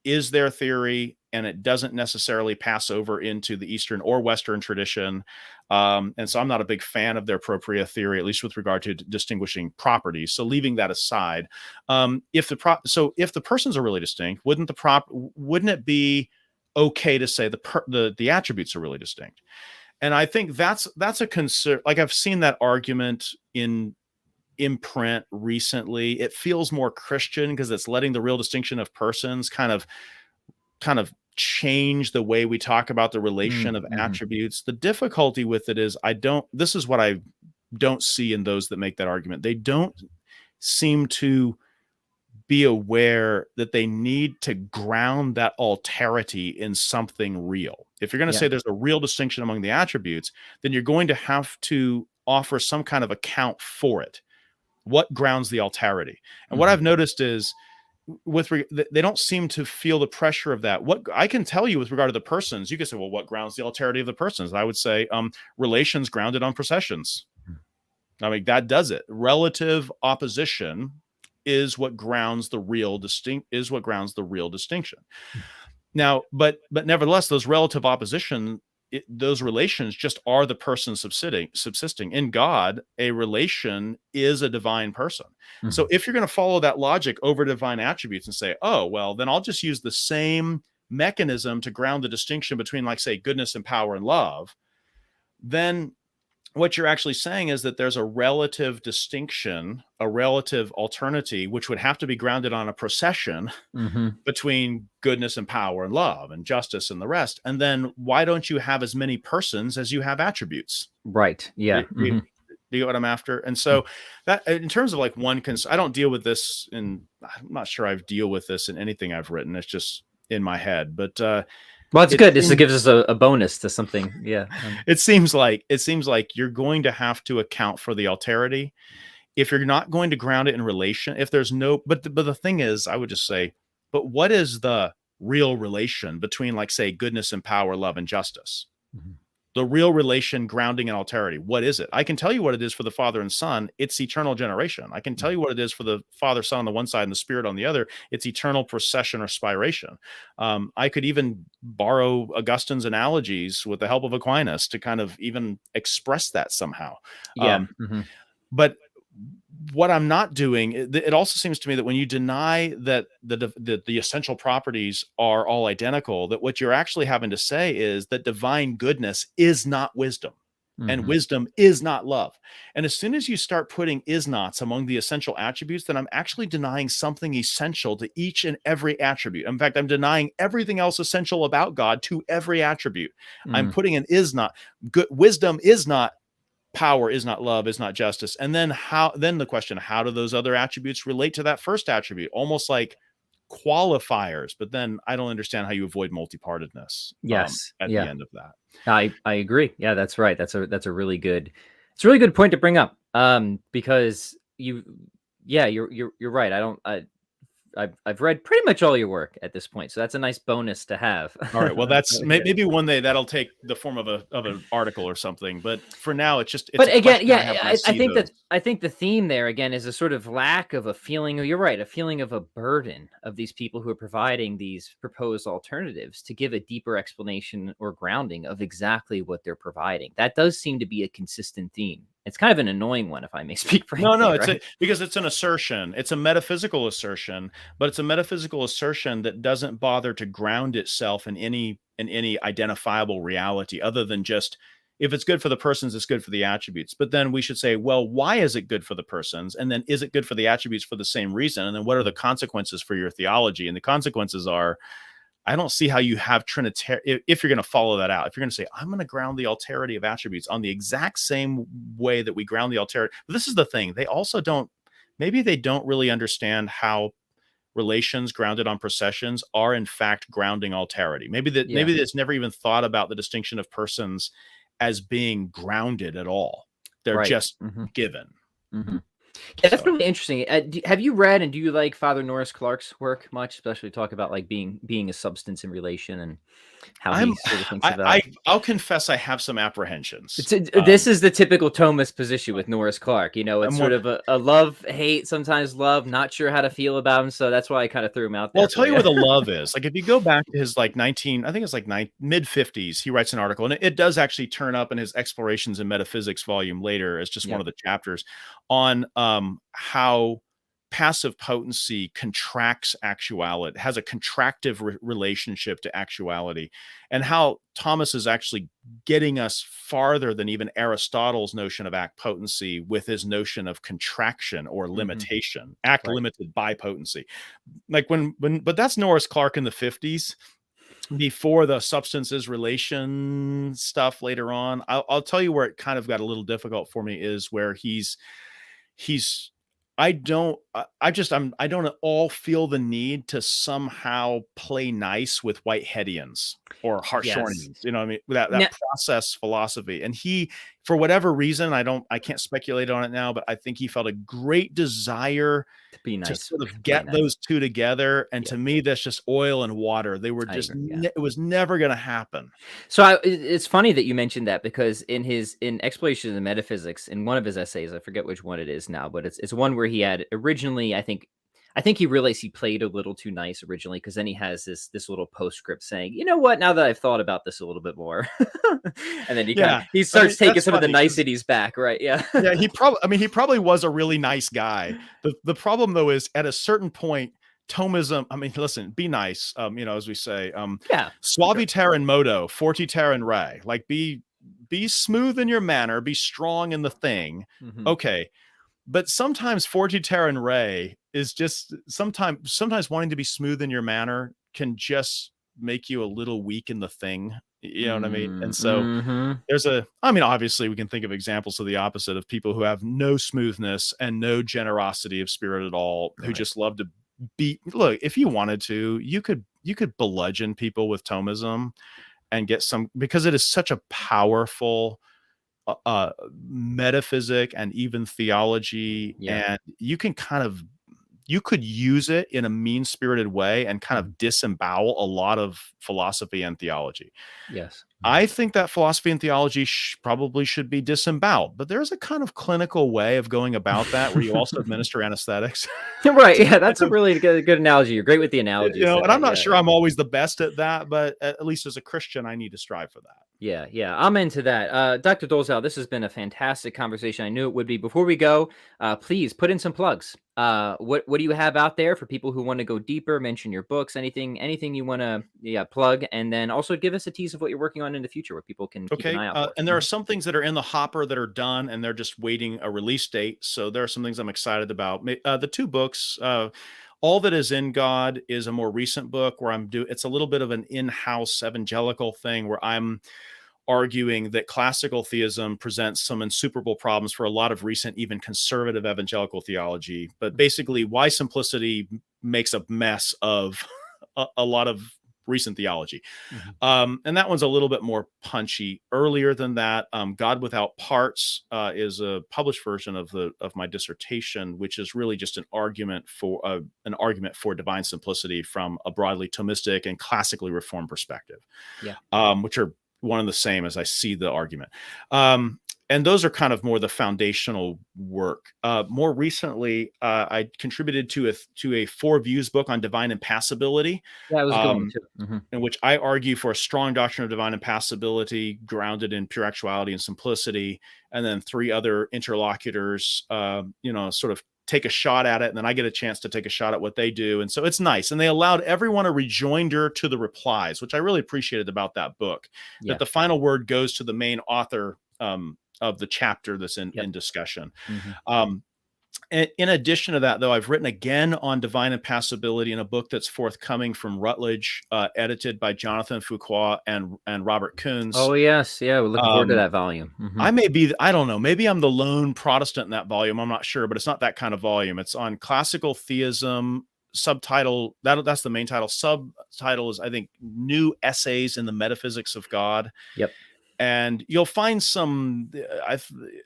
[SPEAKER 2] is their theory, and it doesn't necessarily pass over into the Eastern or Western tradition. And so I'm not a big fan of their propria theory, at least with regard to distinguishing properties. So leaving that aside, if the persons are really distinct, wouldn't it be okay to say the attributes are really distinct? And I think that's a concern. Like I've seen that argument in imprint recently. It feels more Christian because it's letting the real distinction of persons kind of change the way we talk about the relation of
[SPEAKER 1] Hmm.
[SPEAKER 2] attributes. The difficulty with it is this is what I don't see in those that make that argument. They don't seem to be aware that they need to ground that alterity in something real. If you're going to
[SPEAKER 1] Yeah.
[SPEAKER 2] say there's a real distinction among the attributes, then you're going to have to offer some kind of account for it. What grounds the alterity? And what
[SPEAKER 1] Hmm.
[SPEAKER 2] I've noticed is they don't seem to feel the pressure of that. What I can tell you with regard to the persons, you can say, well, what grounds the alterity of the persons? And I would say relations grounded on processions. I mean, that does it. Relative opposition is what grounds the real distinction. Now, but nevertheless, those relative opposition, those relations just are the person subsisting. In God, a relation is a divine person. So
[SPEAKER 1] Hmm.
[SPEAKER 2] if you're going to follow that logic over divine attributes and say, oh, well, then I'll just use the same mechanism to ground the distinction between, like, say, goodness and power and love, then what you're actually saying is that there's a relative distinction, a relative alternity, which would have to be grounded on a procession
[SPEAKER 1] Hmm.
[SPEAKER 2] between goodness and power and love and justice and the rest. And then why don't you have as many persons as you have attributes?
[SPEAKER 1] Right.
[SPEAKER 2] Do,
[SPEAKER 1] Yeah.
[SPEAKER 2] do,
[SPEAKER 1] Hmm.
[SPEAKER 2] do you get what I'm after? And so that, in terms of like I don't deal with this I'm not sure I deal with this in anything I've written. It's just in my head, but
[SPEAKER 1] Well, it's
[SPEAKER 2] it
[SPEAKER 1] good. This
[SPEAKER 2] seems,
[SPEAKER 1] gives us a bonus to something. Yeah.
[SPEAKER 2] it seems like you're going to have to account for the alterity if you're not going to ground it in relation. If there's no, but the thing is, I would just say, but what is the real relation between, like, say, goodness and power, love and justice?
[SPEAKER 1] Mhm.
[SPEAKER 2] The real relation grounding in alterity. What is it? I can tell you what it is for the Father and Son. It's eternal generation. I can tell you what it is for the Father, Son on the one side and the Spirit on the other. It's eternal procession or spiration. I could even borrow Augustine's analogies with the help of Aquinas to kind of even express that somehow.
[SPEAKER 1] Yeah. Mm-hmm.
[SPEAKER 2] But what I'm not doing, it also seems to me that when you deny that the essential properties are all identical, that what you're actually having to say is that divine goodness is not wisdom, and
[SPEAKER 1] Mm-hmm.
[SPEAKER 2] wisdom is not love. And as soon as you start putting is nots among the essential attributes, then I'm actually denying something essential to each and every attribute. In fact, I'm denying everything else essential about God to every attribute. I'm
[SPEAKER 1] Mm.
[SPEAKER 2] putting an is not. Good wisdom is not power, is not love, is not justice. And then then the question, how do those other attributes relate to that first attribute? Almost like qualifiers. But then I don't understand how you avoid multipartedness
[SPEAKER 1] Yes.
[SPEAKER 2] at the
[SPEAKER 1] Yeah.
[SPEAKER 2] end of that.
[SPEAKER 1] I agree. Yeah, that's right. That's a really good, it's a really good point to bring up. Because yeah, you're right. I've read pretty much all your work at this point, so that's a nice bonus to have.
[SPEAKER 2] All right. Well, that's
[SPEAKER 1] So, yeah.
[SPEAKER 2] maybe one day that'll take the form of an article or something. But for now, it's
[SPEAKER 1] But
[SPEAKER 2] a
[SPEAKER 1] again,
[SPEAKER 2] question I have
[SPEAKER 1] yeah,
[SPEAKER 2] when I
[SPEAKER 1] I
[SPEAKER 2] see
[SPEAKER 1] think
[SPEAKER 2] those.
[SPEAKER 1] that I think the theme there again is a sort of lack of a feeling. You're right, a feeling of a burden of these people who are providing these proposed alternatives to give a deeper explanation or grounding of exactly what they're providing. That does seem to be a consistent theme. It's kind of an annoying one, if I may speak
[SPEAKER 2] No,
[SPEAKER 1] frankly, right?
[SPEAKER 2] because it's an assertion. It's a metaphysical assertion, but it's a metaphysical assertion that doesn't bother to ground itself in any identifiable reality other than just if it's good for the persons, it's good for the attributes. But then we should say, well, why is it good for the persons? And then is it good for the attributes for the same reason? And then what are the consequences for your theology? And the consequences are I don't see how you have Trinitarian, if you're going to follow that out, if you're going to say, I'm going to ground the alterity of attributes on the exact same way that we ground the alterity. But this is the thing. They also don't, maybe they don't really understand how relations grounded on processions are in fact grounding alterity.
[SPEAKER 1] Yeah.
[SPEAKER 2] Maybe that's never even thought about the distinction of persons as being grounded at all. They're
[SPEAKER 1] Right.
[SPEAKER 2] just
[SPEAKER 1] Hmm.
[SPEAKER 2] given.
[SPEAKER 1] Hmm. Yeah, that's
[SPEAKER 2] So
[SPEAKER 1] really interesting. Have you read and do you like Father Norris Clark's work much, especially talk about like being a substance in relation and how he
[SPEAKER 2] I'm
[SPEAKER 1] sort of thinks of that?
[SPEAKER 2] I'll confess I have some apprehensions.
[SPEAKER 1] This is the typical Thomist position with Norris Clark. You know, it's
[SPEAKER 2] I'm
[SPEAKER 1] sort
[SPEAKER 2] one,
[SPEAKER 1] of a love hate, sometimes love, not sure how to feel about him. So that's why I kind of threw him out
[SPEAKER 2] Well, I'll
[SPEAKER 1] there
[SPEAKER 2] tell
[SPEAKER 1] for
[SPEAKER 2] you
[SPEAKER 1] you.
[SPEAKER 2] where the love is. Like if you go back to his like 19, I think it's like mid 50s, he writes an article and it does actually turn up in his Explorations in Metaphysics volume later as just one
[SPEAKER 1] Yeah.
[SPEAKER 2] of the chapters on how passive potency contracts actuality, has a contractive relationship to actuality, and how Thomas is actually getting us farther than even Aristotle's notion of act potency with his notion of contraction or
[SPEAKER 1] Hmm.
[SPEAKER 2] limitation, act
[SPEAKER 1] Right.
[SPEAKER 2] limited by potency. Like but that's Norris Clark in the 50s before the substances relation stuff later on. I'll tell you where it kind of got a little difficult for me is where he's I don't at all feel the need to somehow play nice with Whiteheadians or
[SPEAKER 1] Yes.
[SPEAKER 2] Harshornians, you know what I mean? That
[SPEAKER 1] Now,
[SPEAKER 2] process philosophy. And he, for whatever reason, I can't speculate on it now, but I think he felt a great desire
[SPEAKER 1] to be
[SPEAKER 2] to
[SPEAKER 1] nice,
[SPEAKER 2] sort of
[SPEAKER 1] play
[SPEAKER 2] get
[SPEAKER 1] nice.
[SPEAKER 2] those two together. And
[SPEAKER 1] Yeah,
[SPEAKER 2] to me, that's just oil and water. They were
[SPEAKER 1] I
[SPEAKER 2] just,
[SPEAKER 1] agree. Yeah.
[SPEAKER 2] it was never going to happen.
[SPEAKER 1] So it's funny that you mentioned that because in Explorations of Metaphysics, in one of his essays, I forget which one it is now, but it's one where he had originally, I think he realized he played a little too nice originally because then he has this little postscript saying, you know what, now that I've thought about this a little bit more, and then
[SPEAKER 2] Yeah.
[SPEAKER 1] he
[SPEAKER 2] I mean,
[SPEAKER 1] starts taking
[SPEAKER 2] that's
[SPEAKER 1] some of the
[SPEAKER 2] funny because
[SPEAKER 1] niceties back, right? Yeah.
[SPEAKER 2] yeah, he probably was a really nice guy. The problem though is at a certain point, Thomism, I mean, listen, be nice. As we say,
[SPEAKER 1] Yeah, for sure.
[SPEAKER 2] suaviter in modo, fortiter in re. Like be smooth in your manner, be strong in the thing.
[SPEAKER 1] Hmm.
[SPEAKER 2] Okay. But sometimes fortiter in re is just sometimes wanting to be smooth in your manner can just make you a little weak in the thing. You know what I mean? And so
[SPEAKER 1] Mm-hmm.
[SPEAKER 2] obviously we can think of examples of the opposite of people who have no smoothness and no generosity of spirit at all, who
[SPEAKER 1] Right.
[SPEAKER 2] just love to look, if you wanted to, you could bludgeon people with Thomism and get some, because it is such a powerful metaphysic and even theology.
[SPEAKER 1] Yeah.
[SPEAKER 2] And you can kind of you could use it in a mean-spirited way and kind
[SPEAKER 1] Mhm.
[SPEAKER 2] of disembowel a lot of philosophy and theology.
[SPEAKER 1] Yes. Mhm.
[SPEAKER 2] I think that philosophy and theology probably should be disemboweled, but there's a kind of clinical way of going about that where you also administer anesthetics
[SPEAKER 1] Right,
[SPEAKER 2] to
[SPEAKER 1] yeah,
[SPEAKER 2] kind
[SPEAKER 1] that's a
[SPEAKER 2] of,
[SPEAKER 1] really good analogy. You're great with the analogies
[SPEAKER 2] and I'm
[SPEAKER 1] today.
[SPEAKER 2] not
[SPEAKER 1] Yeah,
[SPEAKER 2] sure
[SPEAKER 1] yeah.
[SPEAKER 2] I'm always the best at that, but at least as a Christian, I need to strive for that.
[SPEAKER 1] Yeah, yeah, I'm into that. Dr. Dolezal, this has been a fantastic conversation. I knew it would be. Before we go, please put in some plugs. What do you have out there for people who want to go deeper? Mention your books, anything you want to plug, and then also give us a tease of what you're working on in the future, what people can keep an
[SPEAKER 2] Okay.
[SPEAKER 1] eye out for.
[SPEAKER 2] And there are
[SPEAKER 1] Mhm.
[SPEAKER 2] some things that are in the hopper that are done and they're just waiting a release date. So there are some things I'm excited about. The two books, All That Is in God is a more recent book where it's a little bit of an in-house evangelical thing where I'm arguing that classical theism presents some insuperable problems for a lot of recent, even conservative evangelical theology. But basically, why simplicity makes a mess of a lot of recent theology.
[SPEAKER 1] Mhm.
[SPEAKER 2] And that one's a little bit more punchy. Earlier than that, God Without Parts is a published version of my dissertation, which is really just an argument for divine simplicity from a broadly Thomistic and classically reformed perspective,
[SPEAKER 1] Yeah.
[SPEAKER 2] which are one and the same as I see the argument. And those are kind of more the foundational work. More recently, I contributed to a Four Views book on divine impassibility.
[SPEAKER 1] Yeah, it was a good one
[SPEAKER 2] Um,
[SPEAKER 1] too. Mhm.
[SPEAKER 2] in which I argue for a strong doctrine of divine impassibility grounded in pure actuality and simplicity, and then three other interlocutors, sort of take a shot at it, and then I get a chance to take a shot at what they do, and so it's nice. And they allowed everyone a rejoinder to the replies, which I really appreciated about that book. That
[SPEAKER 1] Yeah.
[SPEAKER 2] the final word goes to the main author of the chapter that's
[SPEAKER 1] Yep.
[SPEAKER 2] in discussion.
[SPEAKER 1] Mhm.
[SPEAKER 2] Um, in addition to that, though, I've written again on divine impassibility in a book that's forthcoming from Routledge, edited by Jonathan Fuqua and Robert Kuhns.
[SPEAKER 1] Oh yes, yeah. We're looking forward to
[SPEAKER 2] Um,
[SPEAKER 1] that volume. Mhm.
[SPEAKER 2] I may be, I don't know, maybe I'm the lone Protestant in that volume. I'm not sure, but it's not that kind of volume. It's on classical theism. Subtitle that's the main title. Subtitle is, I think, New Essays in the Metaphysics of God.
[SPEAKER 1] Yep.
[SPEAKER 2] And you'll find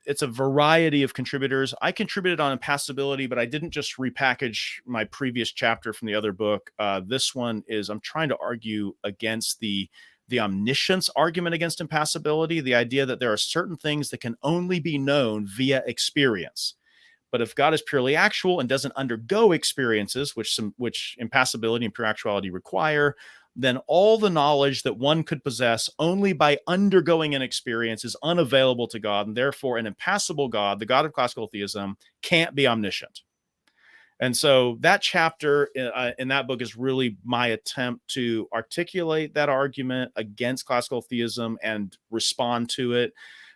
[SPEAKER 2] it's a variety of contributors. I contributed on impassibility, but I didn't just repackage my previous chapter from the other book. This one is, I'm trying to argue against the omniscience argument against impassibility, the idea that there are certain things that can only be known via experience. But if God is purely actual and doesn't undergo experiences, which impassibility and pure actuality require, then all the knowledge that one could possess only by undergoing an experience is unavailable to God, and therefore an impassible God, the God of classical theism, can't be omniscient. And so that chapter in that book is really my attempt to articulate that argument against classical theism and respond to it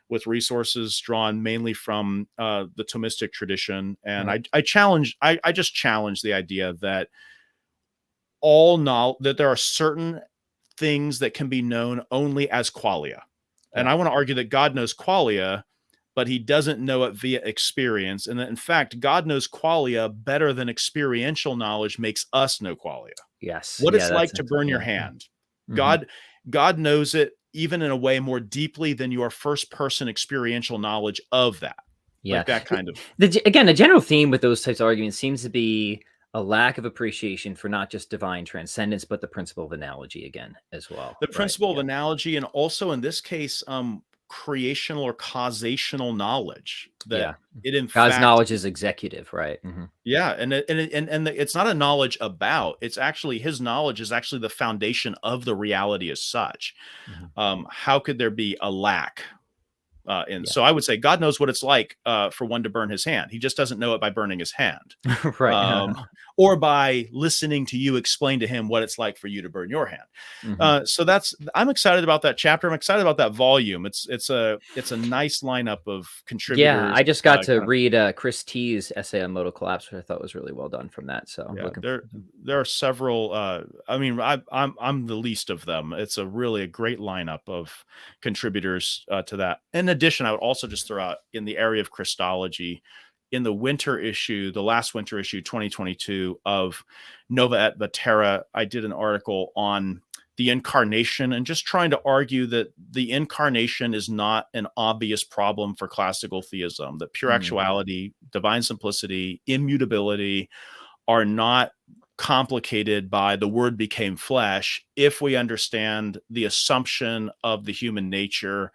[SPEAKER 2] with resources drawn mainly from the Thomistic tradition. And
[SPEAKER 1] Right.
[SPEAKER 2] I just challenge the idea that that there are certain things that can be known only as qualia. And
[SPEAKER 1] Yeah.
[SPEAKER 2] I want to argue that God knows qualia, but he doesn't know it via experience. And that, in fact, God knows qualia better than experiential knowledge makes us know qualia.
[SPEAKER 1] Yes.
[SPEAKER 2] What
[SPEAKER 1] Yeah.
[SPEAKER 2] it's
[SPEAKER 1] That's
[SPEAKER 2] like to
[SPEAKER 1] excellent.
[SPEAKER 2] burn your
[SPEAKER 1] Yeah.
[SPEAKER 2] hand.
[SPEAKER 1] Mhm.
[SPEAKER 2] God knows it even in a way more deeply than your first person experiential knowledge of that.
[SPEAKER 1] Yeah.
[SPEAKER 2] Like that kind of.
[SPEAKER 1] Again, the general theme with those types of arguments seems to be a lack of appreciation for not just divine transcendence, but the principle of analogy again as well.
[SPEAKER 2] The
[SPEAKER 1] Right.
[SPEAKER 2] principle of
[SPEAKER 1] Yeah.
[SPEAKER 2] analogy, and also in this case, creational or causational knowledge that
[SPEAKER 1] Yeah.
[SPEAKER 2] it in
[SPEAKER 1] God's
[SPEAKER 2] fact,
[SPEAKER 1] knowledge is executive, right? Mhm.
[SPEAKER 2] yeah, and it's not a knowledge about. It's actually his knowledge is actually the foundation of the reality as such.
[SPEAKER 1] Mhm.
[SPEAKER 2] How could there be a lack? And
[SPEAKER 1] Yeah.
[SPEAKER 2] so I would say God knows what it's like for one to burn his hand. He just doesn't know it by burning his hand.
[SPEAKER 1] Right.
[SPEAKER 2] Um, or by listening to you explain to him what it's like for you to burn your hand.
[SPEAKER 1] Mhm.
[SPEAKER 2] So I'm excited about that chapter. I'm excited about that volume. It's a nice lineup of
[SPEAKER 1] Yeah,
[SPEAKER 2] contributors.
[SPEAKER 1] I just got to
[SPEAKER 2] Kind of,
[SPEAKER 1] read Chris T's essay on modal collapse, which I thought was really well done from that. So I'm
[SPEAKER 2] yeah,
[SPEAKER 1] looking
[SPEAKER 2] there are several. I mean, I'm the least of them. It's really a great lineup of contributors to that. In addition, I would also just throw out in the area of Christology, in the winter issue, the last winter issue, 2022 of Nova et Vetera, I did an article on the incarnation and just trying to argue that the incarnation is not an obvious problem for classical theism, that pure
[SPEAKER 1] Mm.
[SPEAKER 2] actuality, divine simplicity, immutability are not complicated by the word became flesh if we understand the assumption of the human nature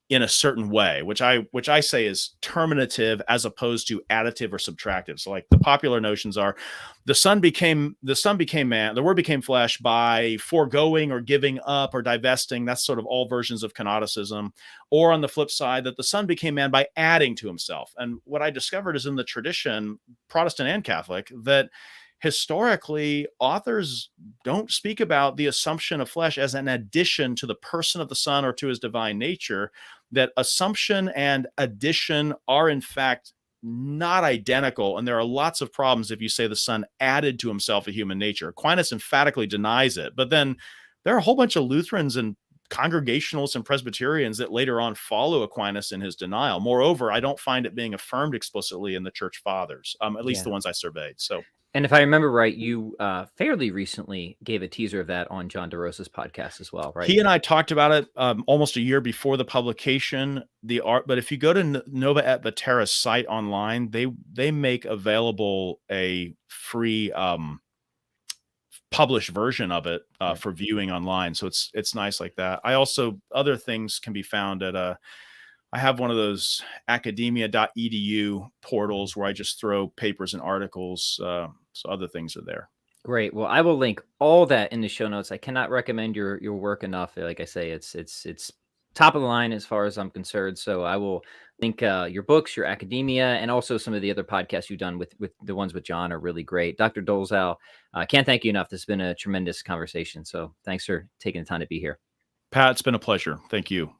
[SPEAKER 2] in a certain way, which I say is terminative as opposed to additive or subtractive. So like the popular notions are the son became man, the word became flesh by foregoing or giving up or divesting. That's sort of all versions of canonicism. Or on the flip side, that the son became man by adding to himself. And what I discovered is in the tradition, Protestant and Catholic, that historically authors don't speak about the assumption of flesh as an addition to the person of the son or to his divine nature, that assumption and addition are in fact not identical. And there are lots of problems if you say the son added to himself a human nature. Aquinas emphatically denies it, but then there are a whole bunch of Lutherans and Congregationalists and Presbyterians that later on follow Aquinas in his denial. Moreover, I don't find it being affirmed explicitly in the church fathers, at least the ones I surveyed. So,
[SPEAKER 1] and if I remember right, you fairly recently gave a teaser of that on John DeRosa's podcast as well, right?
[SPEAKER 2] He and I talked about it almost a year before the publication. But if you go to Nova et Vetera's site online, they make available a free published version of it for viewing online. So it's nice like that. I also, other things can be found at I have one of those academia.edu portals where I just throw papers and articles. So other things are there.
[SPEAKER 1] Great. Well, I will link all that in the show notes. I cannot recommend your work enough. Like I say, it's top of the line as far as I'm concerned. So I will link your books, your academia, and also some of the other podcasts you've done with the ones with John are really great. Dr. Dolezal, can't thank you enough. This has been a tremendous conversation. So thanks for taking the time to be here.
[SPEAKER 2] Pat, it's been a pleasure. Thank you.